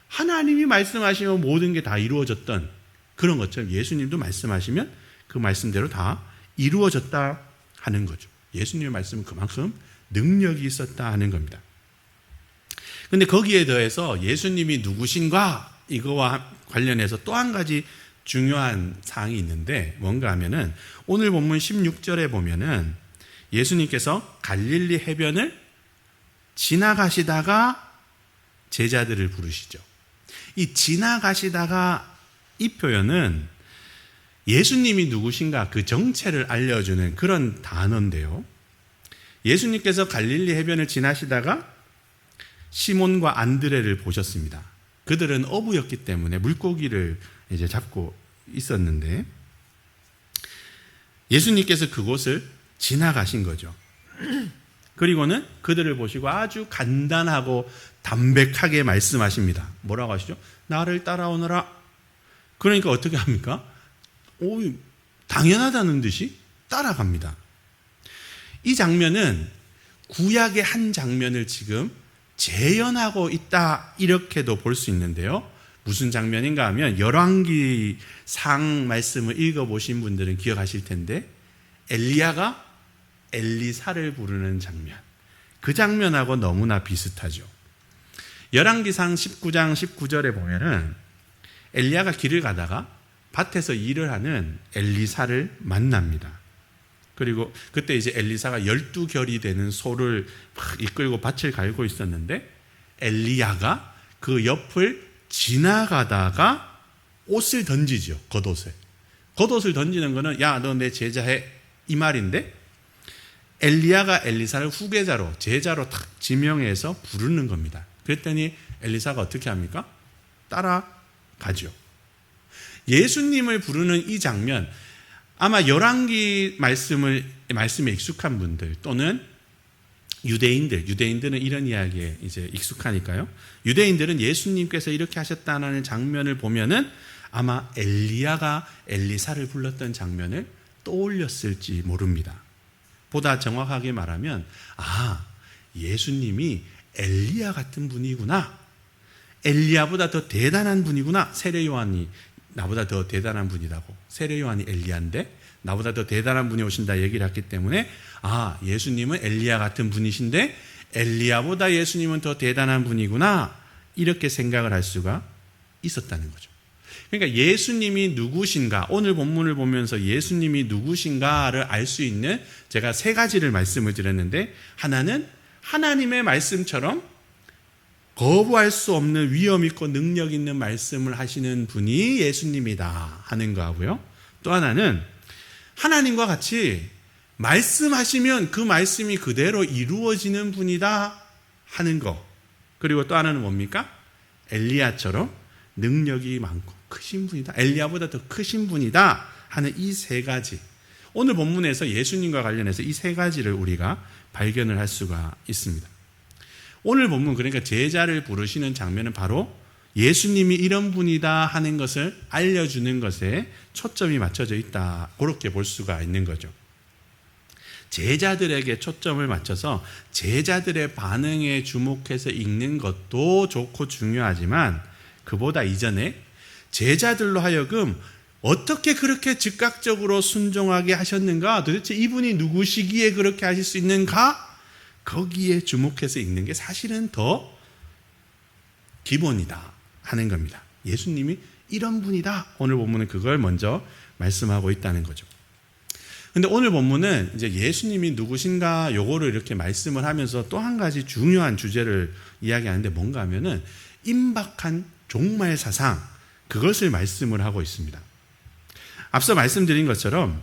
하나님이 말씀하시면 모든 게 다 이루어졌던 그런 것처럼 예수님도 말씀하시면 그 말씀대로 다 이루어졌다 하는 거죠. 예수님의 말씀은 그만큼 능력이 있었다 하는 겁니다. 근데 거기에 더해서 예수님이 누구신가 이거와 관련해서 또 한 가지 중요한 사항이 있는데 뭔가 하면은 오늘 본문 16절에 보면은 예수님께서 갈릴리 해변을 지나가시다가 제자들을 부르시죠. 이 지나가시다가 이 표현은 예수님이 누구신가 그 정체를 알려주는 그런 단어인데요. 예수님께서 갈릴리 해변을 지나시다가 시몬과 안드레를 보셨습니다. 그들은 어부였기 때문에 물고기를 이제 잡고 있었는데 예수님께서 그곳을 지나가신 거죠. 그리고는 그들을 보시고 아주 간단하고 담백하게 말씀하십니다. 뭐라고 하시죠? 나를 따라오너라. 그러니까 어떻게 합니까? 당연하다는 듯이 따라갑니다. 이 장면은 구약의 한 장면을 지금 재현하고 있다 이렇게도 볼 수 있는데요. 무슨 장면인가 하면 열왕기상 말씀을 읽어보신 분들은 기억하실 텐데 엘리야가 엘리사를 부르는 장면, 그 장면하고 너무나 비슷하죠. 열왕기상 19장 19절에 보면은 엘리야가 길을 가다가 밭에서 일을 하는 엘리사를 만납니다. 그리고 그때 이제 엘리사가 12결이 되는 소를 막 이끌고 밭을 갈고 있었는데 엘리야가 그 옆을 지나가다가 옷을 던지죠. 겉옷을 던지는 거는 야, 너 내 제자해 이 말인데 엘리야가 엘리사를 후계자로 제자로 탁 지명해서 부르는 겁니다. 그랬더니 엘리사가 어떻게 합니까? 따라가죠. 예수님을 부르는 이 장면, 아마 열왕기 말씀에 익숙한 분들 또는 유대인들은 이런 이야기에 이제 익숙하니까요. 유대인들은 예수님께서 이렇게 하셨다는 장면을 보면은 아마 엘리야가 엘리사를 불렀던 장면을 떠올렸을지 모릅니다. 보다 정확하게 말하면 예수님이 엘리야 같은 분이구나. 엘리야보다 더 대단한 분이구나. 세례 요한이 나보다 더 대단한 분이라고. 세례 요한이 엘리야인데 나보다 더 대단한 분이 오신다 얘기를 했기 때문에 예수님은 엘리야 같은 분이신데 엘리야보다 예수님은 더 대단한 분이구나. 이렇게 생각을 할 수가 있었다는 거죠. 그러니까 예수님이 누구신가, 오늘 본문을 보면서 예수님이 누구신가를 알 수 있는 제가 세 가지를 말씀을 드렸는데, 하나는 하나님의 말씀처럼 거부할 수 없는 위엄 있고 능력 있는 말씀을 하시는 분이 예수님이다 하는 거하고요. 또 하나는 하나님과 같이 말씀하시면 그 말씀이 그대로 이루어지는 분이다 하는 거. 그리고 또 하나는 뭡니까? 엘리야처럼 능력이 많고 크신 분이다. 엘리야보다 더 크신 분이다 하는 이 세 가지. 오늘 본문에서 예수님과 관련해서 이 세 가지를 우리가 발견을 할 수가 있습니다. 오늘 본문, 그러니까 제자를 부르시는 장면은 바로 예수님이 이런 분이다 하는 것을 알려주는 것에 초점이 맞춰져 있다. 그렇게 볼 수가 있는 거죠. 제자들에게 초점을 맞춰서 제자들의 반응에 주목해서 읽는 것도 좋고 중요하지만 그보다 이전에 제자들로 하여금 어떻게 그렇게 즉각적으로 순종하게 하셨는가? 도대체 이분이 누구시기에 그렇게 하실 수 있는가? 거기에 주목해서 읽는 게 사실은 더 기본이다 하는 겁니다. 예수님이 이런 분이다. 오늘 본문은 그걸 먼저 말씀하고 있다는 거죠. 근데 오늘 본문은 이제 예수님이 누구신가 요거를 이렇게 말씀을 하면서 또 한 가지 중요한 주제를 이야기하는데 뭔가 하면은 임박한 종말 사상, 그것을 말씀을 하고 있습니다. 앞서 말씀드린 것처럼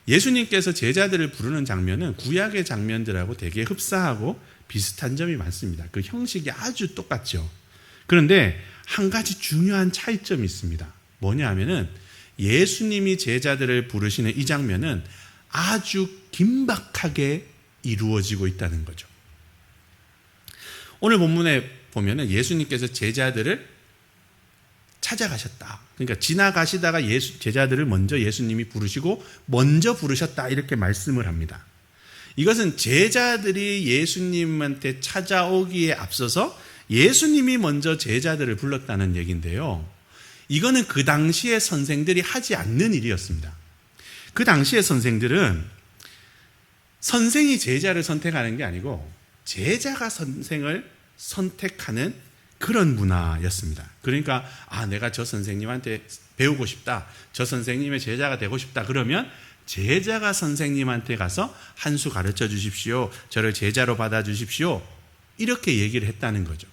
예수님께서 제자들을 부르는 장면은 구약의 장면들하고 되게 흡사하고 비슷한 점이 많습니다. 그 형식이 아주 똑같죠. 그런데 한 가지 중요한 차이점이 있습니다. 뭐냐 하면은 예수님이 제자들을 부르시는 이 장면은 아주 긴박하게 이루어지고 있다는 거죠. 오늘 본문에 보면은 예수님께서 제자들을 찾아가셨다. 그러니까 지나가시다가 제자들을 먼저 예수님이 부르시고 먼저 부르셨다 이렇게 말씀을 합니다. 이것은 제자들이 예수님한테 찾아오기에 앞서서 예수님이 먼저 제자들을 불렀다는 얘기인데요. 이거는 그 당시의 선생들이 하지 않는 일이었습니다. 그 당시의 선생들은 선생이 제자를 선택하는 게 아니고 제자가 선생을 선택하는 그런 문화였습니다. 그러니까 내가 저 선생님한테 배우고 싶다, 저 선생님의 제자가 되고 싶다 그러면 제자가 선생님한테 가서 한 수 가르쳐 주십시오, 저를 제자로 받아 주십시오 이렇게 얘기를 했다는 거죠.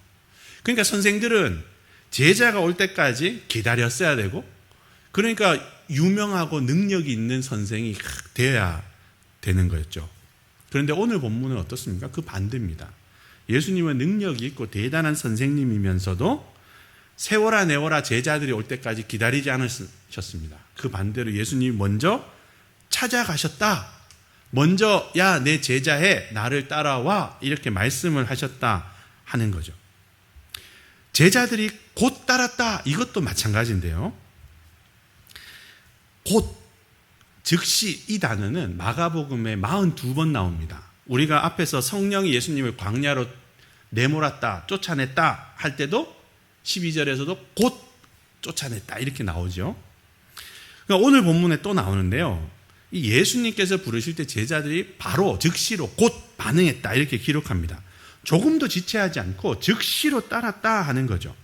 그러니까 선생들은 제자가 올 때까지 기다렸어야 되고, 그러니까 유명하고 능력이 있는 선생이 되어야 되는 거였죠. 그런데 오늘 본문은 어떻습니까? 그 반대입니다. 예수님은 능력이 있고 대단한 선생님이면서도 세워라 내워라 제자들이 올 때까지 기다리지 않으셨습니다. 그 반대로 예수님이 먼저 찾아가셨다. 먼저 야, 내 제자해, 나를 따라와 이렇게 말씀을 하셨다 하는 거죠. 제자들이 곧 따랐다. 이것도 마찬가지인데요. 곧, 즉시 이 단어는 마가복음에 42번 나옵니다. 우리가 앞에서 성령이 예수님을 광야로 내몰았다, 쫓아냈다 할 때도 12절에서도 곧 쫓아냈다 이렇게 나오죠. 그러니까 오늘 본문에 또 나오는데요. 이 예수님께서 부르실 때 제자들이 바로 즉시로 곧 반응했다 이렇게 기록합니다. 조금도 지체하지 않고 즉시로 따랐다 하는 거죠.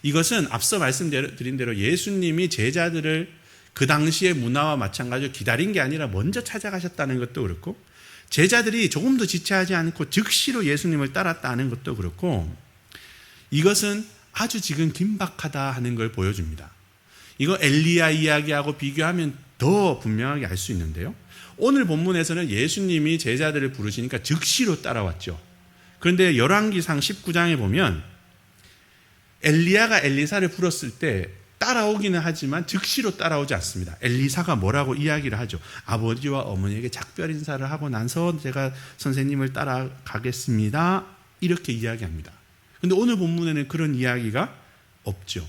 이것은 앞서 말씀드린 대로 예수님이 제자들을 그 당시의 문화와 마찬가지로 기다린 게 아니라 먼저 찾아가셨다는 것도 그렇고, 제자들이 조금도 지체하지 않고 즉시로 예수님을 따랐다는 것도 그렇고, 이것은 아주 지금 긴박하다 하는 걸 보여줍니다. 이거 엘리야 이야기하고 비교하면 더 분명하게 알 수 있는데요. 오늘 본문에서는 예수님이 제자들을 부르시니까 즉시로 따라왔죠. 그런데 열왕기상 19장에 보면 엘리야가 엘리사를 불렀을 때 따라오기는 하지만 즉시로 따라오지 않습니다. 엘리사가 뭐라고 이야기를 하죠. 아버지와 어머니에게 작별 인사를 하고 나서 제가 선생님을 따라가겠습니다. 이렇게 이야기합니다. 그런데 오늘 본문에는 그런 이야기가 없죠.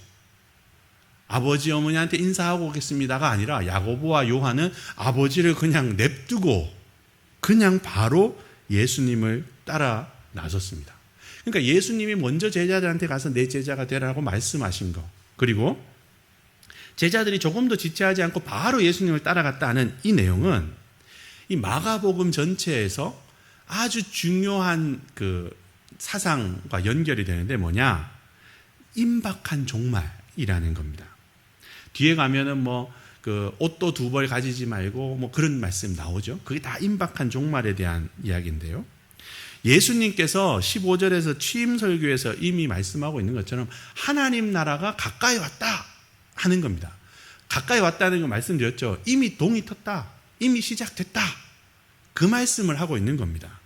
아버지 어머니한테 인사하고 오겠습니다가 아니라 야고보와 요한은 아버지를 그냥 냅두고 그냥 바로 예수님을 따라 나섰습니다. 그러니까 예수님이 먼저 제자들한테 가서 내 제자가 되라고 말씀하신 거, 그리고 제자들이 조금도 지체하지 않고 바로 예수님을 따라갔다는 이 내용은 이 마가복음 전체에서 아주 중요한 그 사상과 연결이 되는데 뭐냐? 임박한 종말이라는 겁니다. 뒤에 가면은 그 옷도 두 벌 가지지 말고 그런 말씀 나오죠. 그게 다 임박한 종말에 대한 이야기인데요. 예수님께서 15절에서 취임 설교에서 이미 말씀하고 있는 것처럼 하나님 나라가 가까이 왔다 하는 겁니다. 가까이 왔다는 거 말씀드렸죠. 이미 동이 텄다. 이미 시작됐다. 그 말씀을 하고 있는 겁니다.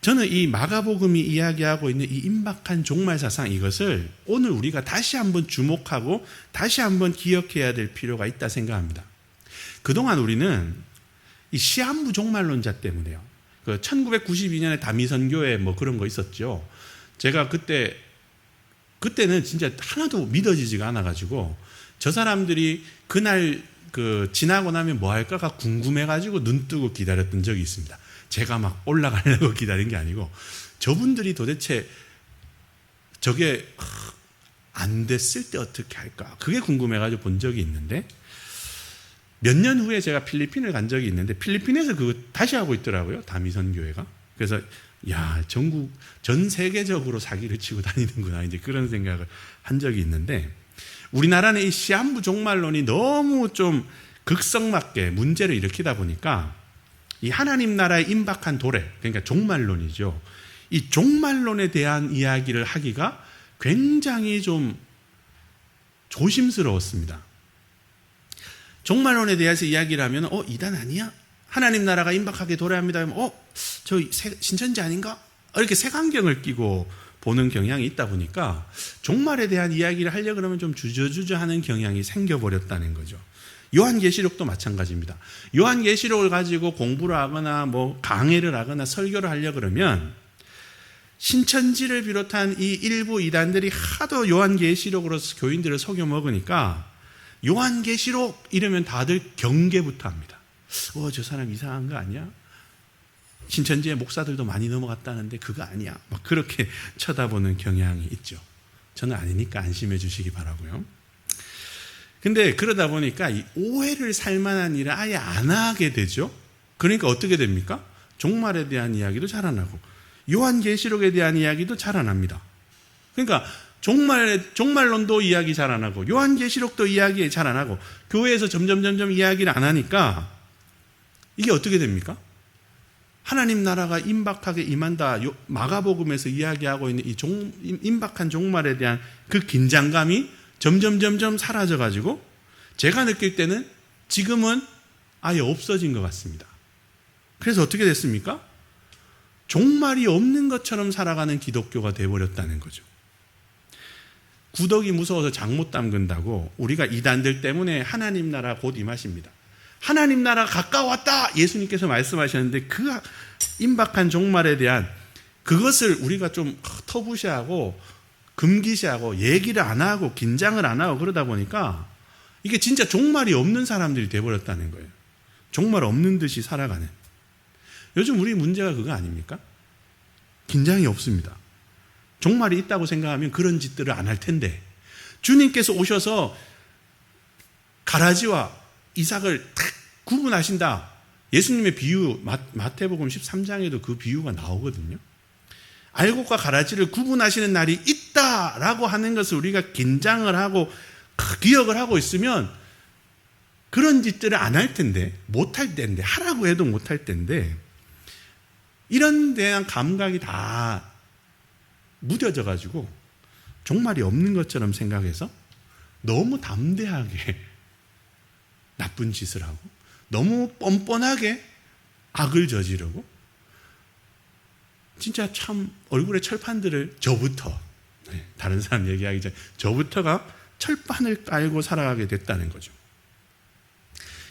저는 이 마가복음이 이야기하고 있는 이 임박한 종말 사상, 이것을 오늘 우리가 다시 한번 주목하고 다시 한번 기억해야 될 필요가 있다 생각합니다. 그동안 우리는 이 시한부 종말론자 때문에요. 1992년에 다미선교회 그런 거 있었죠. 제가 그때는 진짜 하나도 믿어지지가 않아가지고 저 사람들이 그날 지나고 나면 뭐 할까가 궁금해가지고 눈 뜨고 기다렸던 적이 있습니다. 제가 막 올라가려고 기다린 게 아니고 저분들이 도대체 저게 안 됐을 때 어떻게 할까, 그게 궁금해가지고 본 적이 있는데, 몇 년 후에 제가 필리핀을 간 적이 있는데 필리핀에서 그거 다시 하고 있더라고요. 다미선 교회가. 그래서 전 세계적으로 사기를 치고 다니는구나, 이제 그런 생각을 한 적이 있는데, 우리나라는 이 시한부 종말론이 너무 좀 극성맞게 문제를 일으키다 보니까 이 하나님 나라의 임박한 도래, 그러니까 종말론이죠. 이 종말론에 대한 이야기를 하기가 굉장히 좀 조심스러웠습니다. 종말론에 대해서 이야기를 하면 이단 아니야? 하나님 나라가 임박하게 도래합니다 하면 저 신천지 아닌가? 이렇게 색안경을 끼고 보는 경향이 있다 보니까 종말에 대한 이야기를 하려고 그러면 좀 주저주저 하는 경향이 생겨버렸다는 거죠. 요한계시록도 마찬가지입니다. 요한계시록을 가지고 공부를 하거나 강해를 하거나 설교를 하려고 그러면 신천지를 비롯한 이 일부 이단들이 하도 요한계시록으로 교인들을 속여 먹으니까 요한계시록 이러면 다들 경계부터 합니다. 저 사람 이상한 거 아니야? 신천지의 목사들도 많이 넘어갔다는데 그거 아니야? 막 그렇게 쳐다보는 경향이 있죠. 저는 아니니까 안심해 주시기 바라고요. 근데 그러다 보니까 이 오해를 살 만한 일을 아예 안 하게 되죠. 그러니까 어떻게 됩니까? 종말에 대한 이야기도 잘 안 하고 요한계시록에 대한 이야기도 잘 안 합니다. 그러니까 종말론도 이야기 잘 안 하고 요한계시록도 이야기 잘 안 하고 교회에서 점점 이야기를 안 하니까 이게 어떻게 됩니까? 하나님 나라가 임박하게 임한다. 마가복음에서 이야기하고 있는 이 임박한 종말에 대한 그 긴장감이 점점 사라져가지고 제가 느낄 때는 지금은 아예 없어진 것 같습니다. 그래서 어떻게 됐습니까? 종말이 없는 것처럼 살아가는 기독교가 되어버렸다는 거죠. 구덕이 무서워서 장 못 담근다고 우리가 이단들 때문에 하나님 나라 곧 임하십니다. 하나님 나라 가까웠다 예수님께서 말씀하셨는데 그 임박한 종말에 대한 그것을 우리가 좀 터부시하고 금기시하고 얘기를 안 하고 긴장을 안 하고 그러다 보니까 이게 진짜 종말이 없는 사람들이 돼버렸다는 거예요. 종말 없는 듯이 살아가는. 요즘 우리 문제가 그거 아닙니까? 긴장이 없습니다. 종말이 있다고 생각하면 그런 짓들을 안 할 텐데 주님께서 오셔서 가라지와 이삭을 탁 구분하신다. 예수님의 비유 마태복음 13장에도 그 비유가 나오거든요. 알곡과 가라지를 구분하시는 날이 있다라고 하는 것을 우리가 긴장을 하고 기억을 하고 있으면 그런 짓들을 안 할 텐데, 못할 텐데, 하라고 해도 못할 텐데 이런 대한 감각이 다 무뎌져 가지고 종말이 없는 것처럼 생각해서 너무 담대하게 나쁜 짓을 하고 너무 뻔뻔하게 악을 저지르고 진짜 참 얼굴에 철판들을 저부터 다른 사람 얘기하기 전에 저부터가 철판을 깔고 살아가게 됐다는 거죠.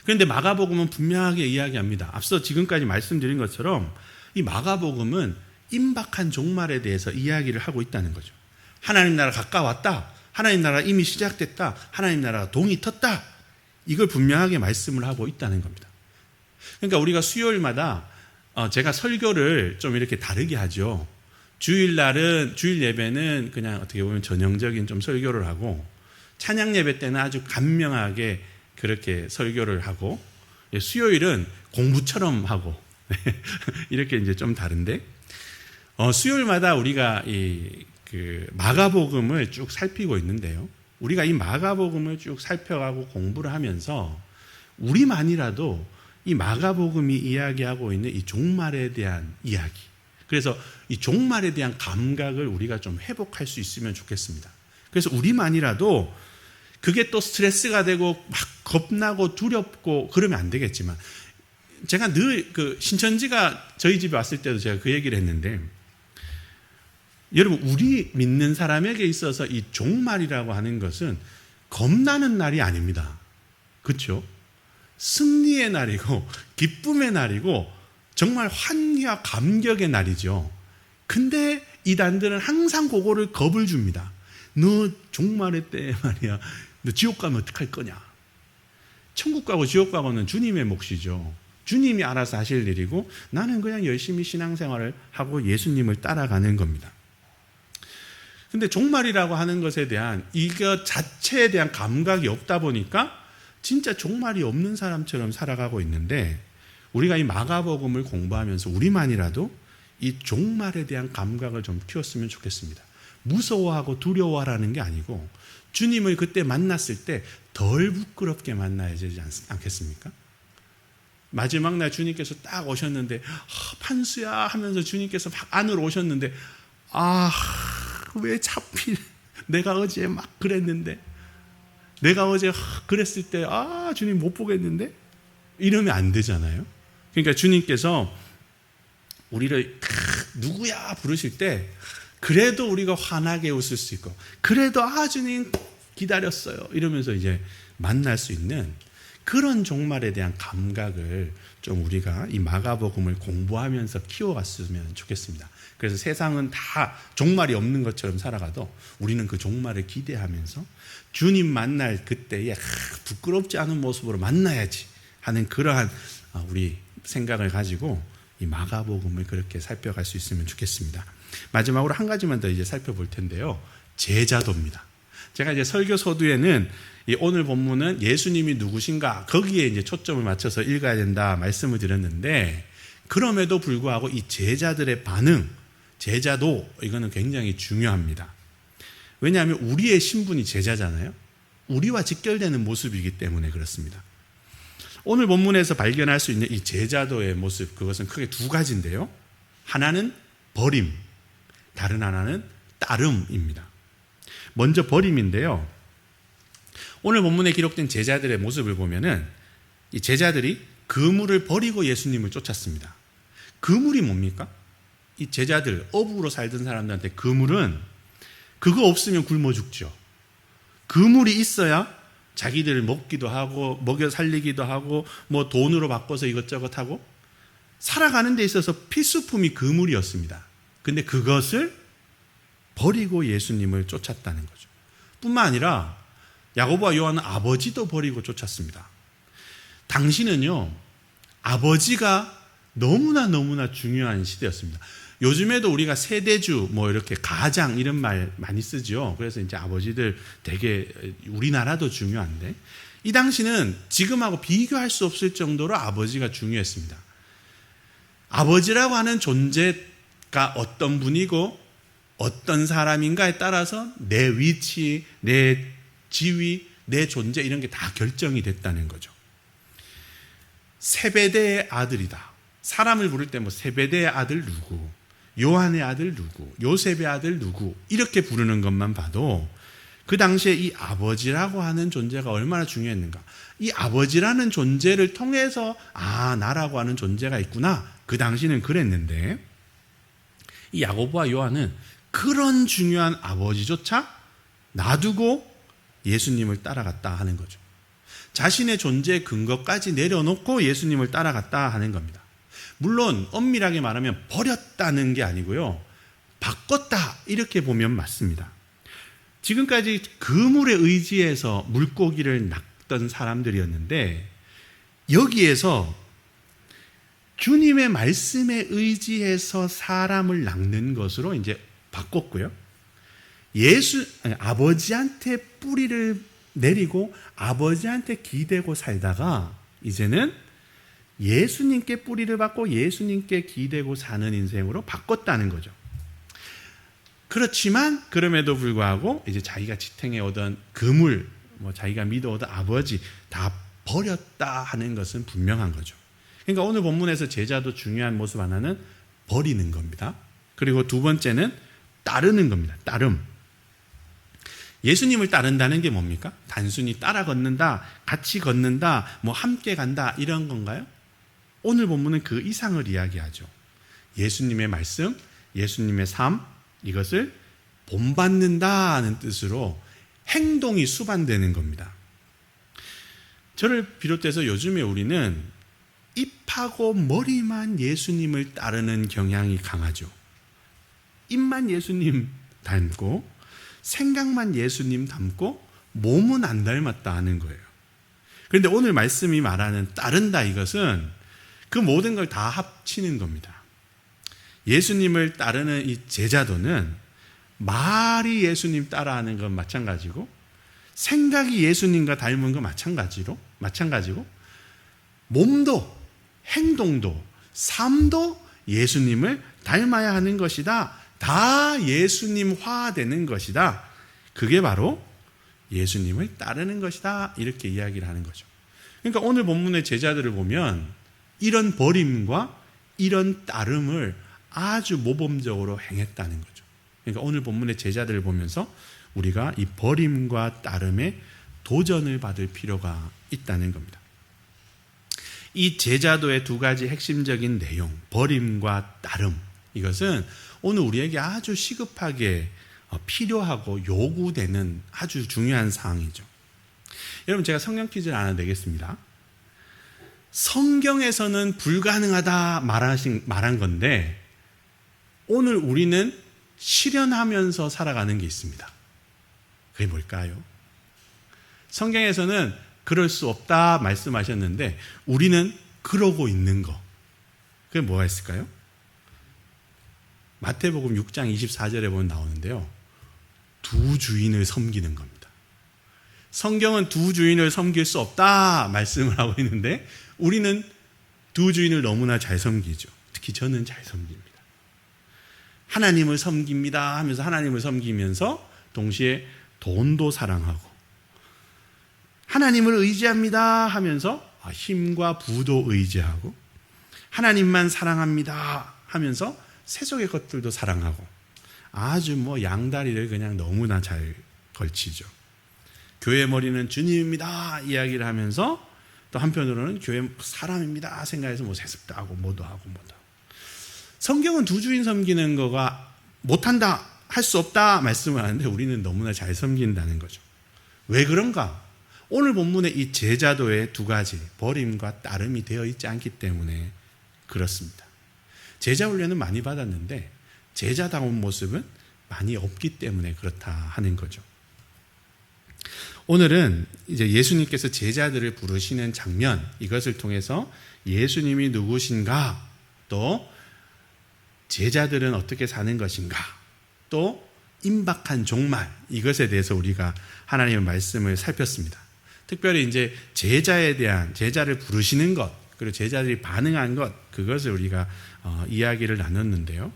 그런데 마가복음은 분명하게 이야기합니다. 앞서 지금까지 말씀드린 것처럼 이 마가복음은 임박한 종말에 대해서 이야기를 하고 있다는 거죠. 하나님 나라 가까웠다. 하나님 나라 이미 시작됐다. 하나님 나라가 동이 텄다. 이걸 분명하게 말씀을 하고 있다는 겁니다. 그러니까 우리가 수요일마다 제가 설교를 좀 이렇게 다르게 하죠. 주일 예배는 그냥 어떻게 보면 전형적인 좀 설교를 하고 찬양 예배 때는 아주 감명하게 그렇게 설교를 하고 수요일은 공부처럼 하고 이렇게 이제 좀 다른데 수요일마다 우리가 그 마가복음을 쭉 살피고 있는데요. 우리가 이 마가복음을 쭉 살펴가고 공부를 하면서 우리만이라도 이 마가복음이 이야기하고 있는 이 종말에 대한 이야기, 그래서 이 종말에 대한 감각을 우리가 좀 회복할 수 있으면 좋겠습니다. 그래서 우리만이라도 그게 또 스트레스가 되고 막 겁나고 두렵고 그러면 안 되겠지만 제가 늘 그 신천지가 저희 집에 왔을 때도 제가 그 얘기를 했는데 여러분 우리 믿는 사람에게 있어서 이 종말이라고 하는 것은 겁나는 날이 아닙니다. 그렇죠? 승리의 날이고 기쁨의 날이고 정말 환희와 감격의 날이죠. 근데 이단들은 항상 그거를 겁을 줍니다. 너 종말의 때 말이야 너 지옥 가면 어떡할 거냐. 천국 가고 지옥 가고는 주님의 몫이죠. 주님이 알아서 하실 일이고 나는 그냥 열심히 신앙생활을 하고 예수님을 따라가는 겁니다. 근데 종말이라고 하는 것에 대한 이거 자체에 대한 감각이 없다 보니까 진짜 종말이 없는 사람처럼 살아가고 있는데 우리가 이 마가복음을 공부하면서 우리만이라도 이 종말에 대한 감각을 좀 키웠으면 좋겠습니다. 무서워하고 두려워하라는 게 아니고 주님을 그때 만났을 때 덜 부끄럽게 만나야 되지 않겠습니까? 마지막 날 주님께서 딱 오셨는데 판수야 하면서 주님께서 막 안으로 오셨는데 왜 하필 내가 어제 막 그랬는데 내가 어제 그랬을 때 주님 못 보겠는데 이러면 안 되잖아요. 그러니까 주님께서 우리를 누구야 부르실 때 그래도 우리가 환하게 웃을 수 있고 그래도 주님 기다렸어요 이러면서 이제 만날 수 있는 그런 종말에 대한 감각을 좀 우리가 이 마가복음을 공부하면서 키워갔으면 좋겠습니다. 그래서 세상은 다 종말이 없는 것처럼 살아가도 우리는 그 종말을 기대하면서 주님 만날 그때에 부끄럽지 않은 모습으로 만나야지 하는 그러한 우리 생각을 가지고 이 마가복음을 그렇게 살펴갈 수 있으면 좋겠습니다. 마지막으로 한 가지만 더 이제 살펴볼 텐데요. 제자도입니다. 제가 이제 설교 서두에는 이 오늘 본문은 예수님이 누구신가 거기에 이제 초점을 맞춰서 읽어야 된다 말씀을 드렸는데 그럼에도 불구하고 이 제자들의 반응, 제자도 이거는 굉장히 중요합니다. 왜냐하면 우리의 신분이 제자잖아요. 우리와 직결되는 모습이기 때문에 그렇습니다. 오늘 본문에서 발견할 수 있는 이 제자도의 모습, 그것은 크게 두 가지인데요. 하나는 버림, 다른 하나는 따름입니다. 먼저 버림인데요. 오늘 본문에 기록된 제자들의 모습을 보면은 이 제자들이 그물을 버리고 예수님을 쫓았습니다. 그물이 뭡니까? 이 제자들, 어부로 살던 사람들한테 그물은 그거 없으면 굶어 죽죠. 그물이 있어야 자기들을 먹기도 하고 먹여 살리기도 하고 뭐 돈으로 바꿔서 이것저것 하고 살아가는 데 있어서 필수품이 그물이었습니다. 근데 그것을 버리고 예수님을 쫓았다는 거죠. 뿐만 아니라 야고보와 요한은 아버지도 버리고 쫓았습니다. 당시는요, 아버지가 너무나 중요한 시대였습니다. 요즘에도 우리가 세대주, 이렇게 가장 이런 말 많이 쓰죠. 그래서 이제 아버지들 되게 우리나라도 중요한데, 이 당시는 지금하고 비교할 수 없을 정도로 아버지가 중요했습니다. 아버지라고 하는 존재가 어떤 분이고, 어떤 사람인가에 따라서 내 위치, 내 지위, 내 존재 이런 게 다 결정이 됐다는 거죠. 세베대의 아들이다. 사람을 부를 때 세베대의 아들 누구, 요한의 아들 누구, 요셉의 아들 누구 이렇게 부르는 것만 봐도 그 당시에 이 아버지라고 하는 존재가 얼마나 중요했는가. 이 아버지라는 존재를 통해서 나라고 하는 존재가 있구나. 그 당시는 그랬는데 이 야고보와 요한은 그런 중요한 아버지조차 놔두고 예수님을 따라갔다 하는 거죠. 자신의 존재의 근거까지 내려놓고 예수님을 따라갔다 하는 겁니다. 물론 엄밀하게 말하면 버렸다는 게 아니고요. 바꿨다 이렇게 보면 맞습니다. 지금까지 그물에 의지해서 물고기를 낚던 사람들이었는데 여기에서 주님의 말씀에 의지해서 사람을 낚는 것으로 이제 바꿨고요. 아버지한테 뿌리를 내리고 아버지한테 기대고 살다가 이제는 예수님께 뿌리를 받고 예수님께 기대고 사는 인생으로 바꿨다는 거죠. 그렇지만 그럼에도 불구하고 이제 자기가 지탱해 오던 그물, 자기가 믿어오던 아버지 다 버렸다 하는 것은 분명한 거죠. 그러니까 오늘 본문에서 제자도 중요한 모습 하나는 버리는 겁니다. 그리고 두 번째는 따르는 겁니다. 따름. 예수님을 따른다는 게 뭡니까? 단순히 따라 걷는다, 같이 걷는다, 함께 간다 이런 건가요? 오늘 본문은 그 이상을 이야기하죠. 예수님의 말씀, 예수님의 삶, 이것을 본받는다는 뜻으로 행동이 수반되는 겁니다. 저를 비롯해서 요즘에 우리는 입하고 머리만 예수님을 따르는 경향이 강하죠. 입만 예수님 닮고 생각만 예수님 닮고 몸은 안 닮았다 하는 거예요. 그런데 오늘 말씀이 말하는 따른다 이것은 그 모든 걸 다 합치는 겁니다. 예수님을 따르는 이 제자도는 말이 예수님 따라하는 건 마찬가지고 생각이 예수님과 닮은 건 마찬가지고 몸도 행동도 삶도 예수님을 닮아야 하는 것이다. 다 예수님화 되는 것이다. 그게 바로 예수님을 따르는 것이다. 이렇게 이야기를 하는 거죠. 그러니까 오늘 본문의 제자들을 보면 이런 버림과 이런 따름을 아주 모범적으로 행했다는 거죠. 그러니까 오늘 본문의 제자들을 보면서 우리가 이 버림과 따름에 도전을 받을 필요가 있다는 겁니다. 이 제자도의 두 가지 핵심적인 내용, 버림과 따름, 이것은 오늘 우리에게 아주 시급하게 필요하고 요구되는 아주 중요한 사항이죠. 여러분, 제가 성경 퀴즈를 하나 내겠습니다. 성경에서는 불가능하다 말한 건데 오늘 우리는 실현하면서 살아가는 게 있습니다. 그게 뭘까요? 성경에서는 그럴 수 없다 말씀하셨는데 우리는 그러고 있는 거, 그게 뭐가 있을까요? 마태복음 6장 24절에 보면 나오는데요, 두 주인을 섬기는 겁니다. 성경은 두 주인을 섬길 수 없다 말씀을 하고 있는데 우리는 두 주인을 너무나 잘 섬기죠. 특히 저는 잘 섬깁니다. 하나님을 섬깁니다 하면서 하나님을 섬기면서 동시에 돈도 사랑하고, 하나님을 의지합니다 하면서 힘과 부도 의지하고, 하나님만 사랑합니다 하면서 세속의 것들도 사랑하고, 아주 양다리를 그냥 너무나 잘 걸치죠. 교회 머리는 주님입니다 이야기를 하면서 또 한편으로는 교회 사람입니다 생각해서 세습도 하고 뭐도 하고. 성경은 두 주인 섬기는 거가 못한다, 할 수 없다 말씀을 하는데 우리는 너무나 잘 섬긴다는 거죠. 왜 그런가? 오늘 본문의 이 제자도의 두 가지, 버림과 따름이 되어 있지 않기 때문에 그렇습니다. 제자 훈련은 많이 받았는데 제자다운 모습은 많이 없기 때문에 그렇다 하는 거죠. 오늘은 이제 예수님께서 제자들을 부르시는 장면, 이것을 통해서 예수님이 누구신가, 또 제자들은 어떻게 사는 것인가, 또 임박한 종말, 이것에 대해서 우리가 하나님의 말씀을 살폈습니다. 특별히 이제 제자를 부르시는 것, 그리고 제자들이 반응한 것, 그것을 우리가 이야기를 나눴는데요.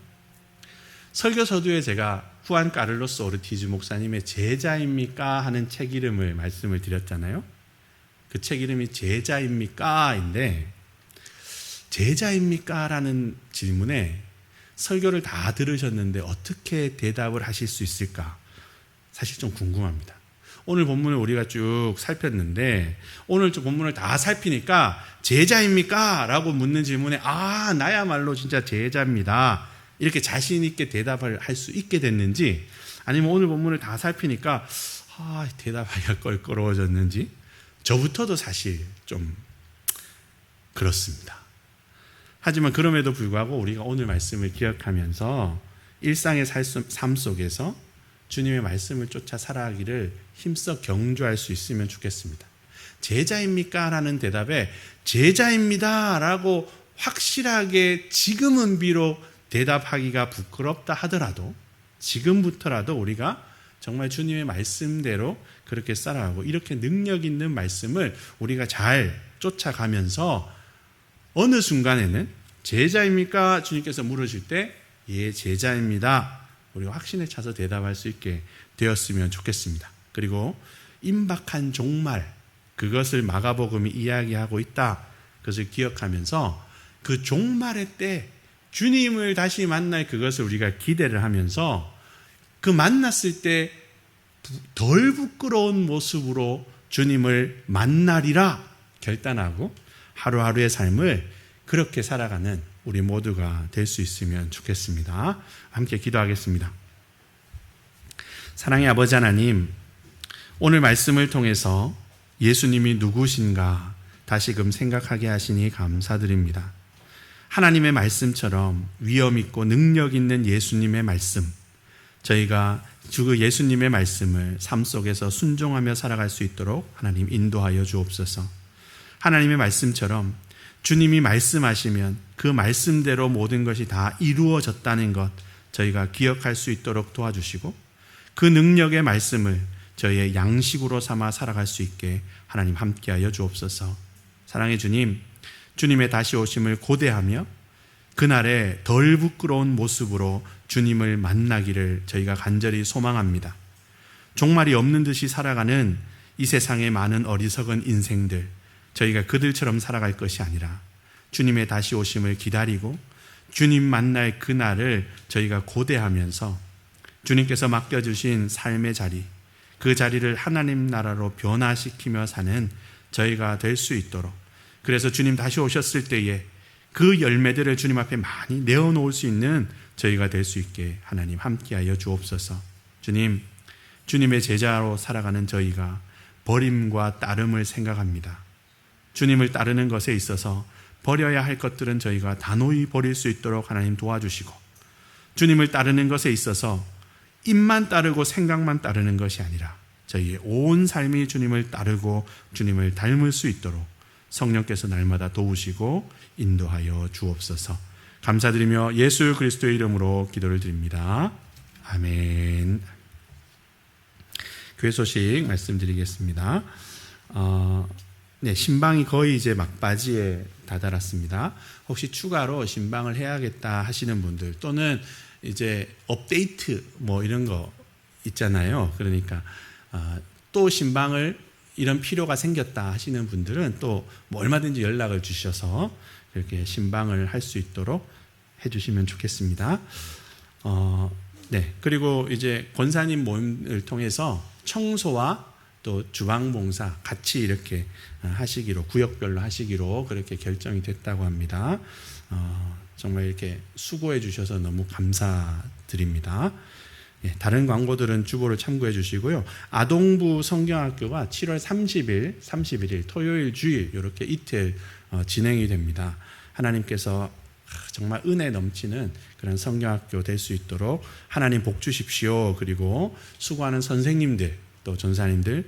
설교 서두에 제가 후안 까를로스 오르티즈 목사님의 제자입니까? 하는 책 이름을 말씀을 드렸잖아요. 그 책 이름이 제자입니까? 인데, 제자입니까? 라는 질문에 설교를 다 들으셨는데 어떻게 대답을 하실 수 있을까? 사실 좀 궁금합니다. 오늘 본문을 우리가 쭉 살폈는데 오늘 본문을 다 살피니까 제자입니까? 라고 묻는 질문에 나야말로 진짜 제자입니다, 이렇게 자신 있게 대답을 할 수 있게 됐는지, 아니면 오늘 본문을 다 살피니까 대답하기가 껄끄러워졌는지, 저부터도 사실 좀 그렇습니다. 하지만 그럼에도 불구하고 우리가 오늘 말씀을 기억하면서 일상의 삶 속에서 주님의 말씀을 쫓아 살아가기를 힘써 경주할 수 있으면 좋겠습니다. 제자입니까? 라는 대답에 제자입니다 라고 확실하게 지금은 비록 대답하기가 부끄럽다 하더라도 지금부터라도 우리가 정말 주님의 말씀대로 그렇게 살아가고, 이렇게 능력 있는 말씀을 우리가 잘 쫓아가면서 어느 순간에는 제자입니까? 주님께서 물으실 때 예, 제자입니다, 우리가 확신에 차서 대답할 수 있게 되었으면 좋겠습니다. 그리고 임박한 종말, 그것을 마가복음이 이야기하고 있다, 그것을 기억하면서 그 종말의 때 주님을 다시 만날 그것을 우리가 기대를 하면서 그 만났을 때 덜 부끄러운 모습으로 주님을 만나리라 결단하고 하루하루의 삶을 그렇게 살아가는 우리 모두가 될 수 있으면 좋겠습니다. 함께 기도하겠습니다. 사랑의 아버지 하나님, 오늘 말씀을 통해서 예수님이 누구신가 다시금 생각하게 하시니 감사드립니다. 하나님의 말씀처럼 위엄 있고 능력 있는 예수님의 말씀, 저희가 그 예수님의 말씀을 삶 속에서 순종하며 살아갈 수 있도록 하나님 인도하여 주옵소서. 하나님의 말씀처럼 주님이 말씀하시면 그 말씀대로 모든 것이 다 이루어졌다는 것 저희가 기억할 수 있도록 도와주시고, 그 능력의 말씀을 저희의 양식으로 삼아 살아갈 수 있게 하나님 함께하여 주옵소서. 사랑의 주님, 주님의 다시 오심을 고대하며 그날에 덜 부끄러운 모습으로 주님을 만나기를 저희가 간절히 소망합니다. 종말이 없는 듯이 살아가는 이 세상의 많은 어리석은 인생들, 저희가 그들처럼 살아갈 것이 아니라 주님의 다시 오심을 기다리고 주님 만날 그날을 저희가 고대하면서 주님께서 맡겨주신 삶의 자리, 그 자리를 하나님 나라로 변화시키며 사는 저희가 될 수 있도록, 그래서 주님 다시 오셨을 때에 그 열매들을 주님 앞에 많이 내어놓을 수 있는 저희가 될 수 있게 하나님 함께하여 주옵소서. 주님, 주님의 제자로 살아가는 저희가 버림과 따름을 생각합니다. 주님을 따르는 것에 있어서 버려야 할 것들은 저희가 단호히 버릴 수 있도록 하나님 도와주시고, 주님을 따르는 것에 있어서 입만 따르고 생각만 따르는 것이 아니라 저희의 온 삶이 주님을 따르고 주님을 닮을 수 있도록 성령께서 날마다 도우시고 인도하여 주옵소서. 감사드리며 예수 그리스도의 이름으로 기도를 드립니다. 아멘. 교회 소식 말씀드리겠습니다. 신방이 거의 이제 막바지에 다다랐습니다. 혹시 추가로 신방을 해야겠다 하시는 분들, 또는 이제 업데이트 이런 거 있잖아요. 그러니까 또 신방을 이런 필요가 생겼다 하시는 분들은 또 얼마든지 연락을 주셔서 그렇게 신방을 할 수 있도록 해주시면 좋겠습니다. 그리고 이제 권사님 모임을 통해서 청소와 또 주방봉사 같이 이렇게 하시기로, 구역별로 하시기로 그렇게 결정이 됐다고 합니다. 정말 이렇게 수고해 주셔서 너무 감사드립니다. 다른 광고들은 주보를 참고해 주시고요. 아동부 성경학교가 7월 30일, 31일 토요일, 주일 이렇게 이틀 진행이 됩니다. 하나님께서 정말 은혜 넘치는 그런 성경학교 될 수 있도록 하나님 복 주십시오. 그리고 수고하는 선생님들, 또 전사님들,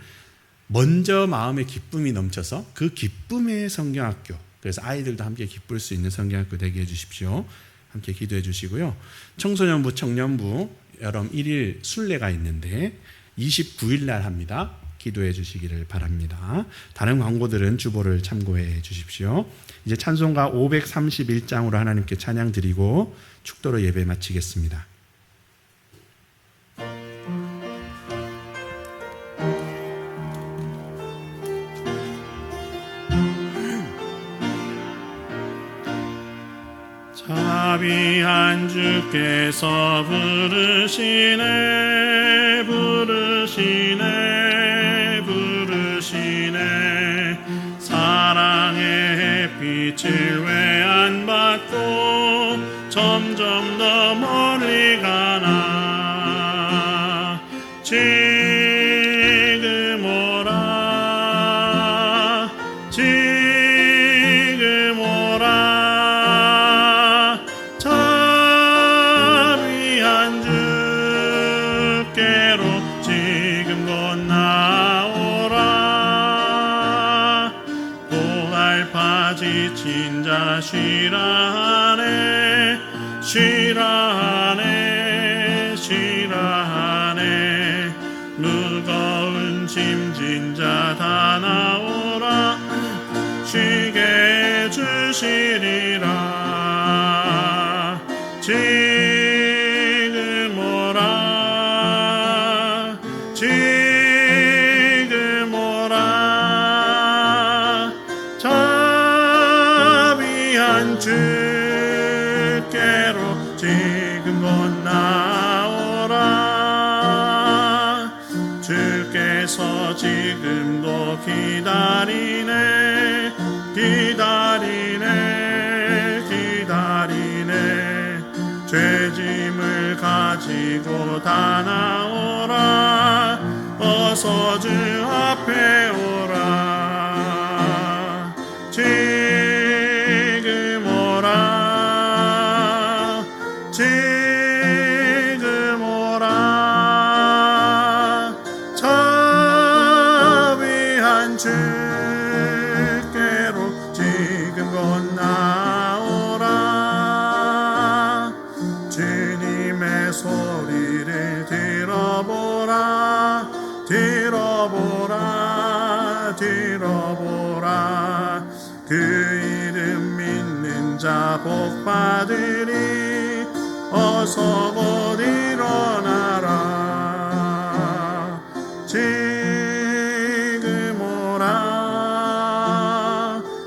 먼저 마음의 기쁨이 넘쳐서 그 기쁨의 성경학교, 그래서 아이들도 함께 기쁠 수 있는 성경학교 되게 해주십시오. 함께 기도해 주시고요. 청소년부, 청년부 여름 1일 순례가 있는데 29일 날 합니다. 기도해 주시기를 바랍니다. 다른 광고들은 주보를 참고해 주십시오. 이제 찬송가 531장으로 하나님께 찬양 드리고 축도로 예배 마치겠습니다. 자비한 주께서 부르시네, 부르시네, 부르시네. 사랑의 햇빛을 왜 안 받고 점점 더 멀리 가나. 지금 오라, 지금 오라. 자비한 주께로 지금 곧 나오라. 고달파 지친 자 쉬라 하네, 쉬라 하네, 쉬라 하네. 무거운 짐진 자 다 나오라. 쉬게 해주시리라. 지금 오라, 지금 오라. 자비한 주께로 지금 곧 나오라. 주께서 지금도 기다리네, 기다리네, 기다리네. 죄짐을 가지고 다 나오라. 어서 주 앞에 오라. 지금 오라, 지금 오라. 자비한 주께로 지금 곧 나오라. 주님의 소리를 들어보라, 들어보라, 너희가 복 받으리. 어서 곧 일어나라. 지금 오라.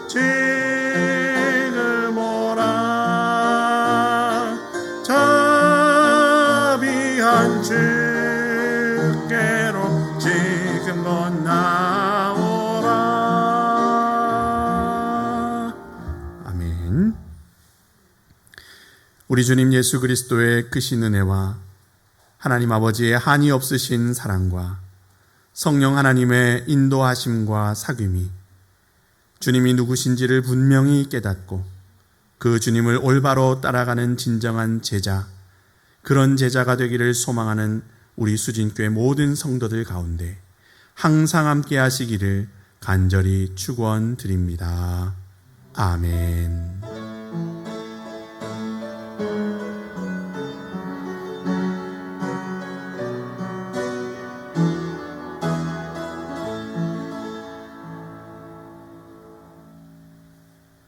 지금 오라. 자비한 주께로 지금 곧 나오라. 아멘. 우리 주님 예수 그리스도의 크신 은혜와 하나님 아버지의 한이 없으신 사랑과 성령 하나님의 인도하심과 사귐이 주님이 누구신지를 분명히 깨닫고 그 주님을 올바로 따라가는 진정한 제자, 그런 제자가 되기를 소망하는 우리 수진교회 모든 성도들 가운데 항상 함께 하시기를 간절히 축원드립니다. 아멘.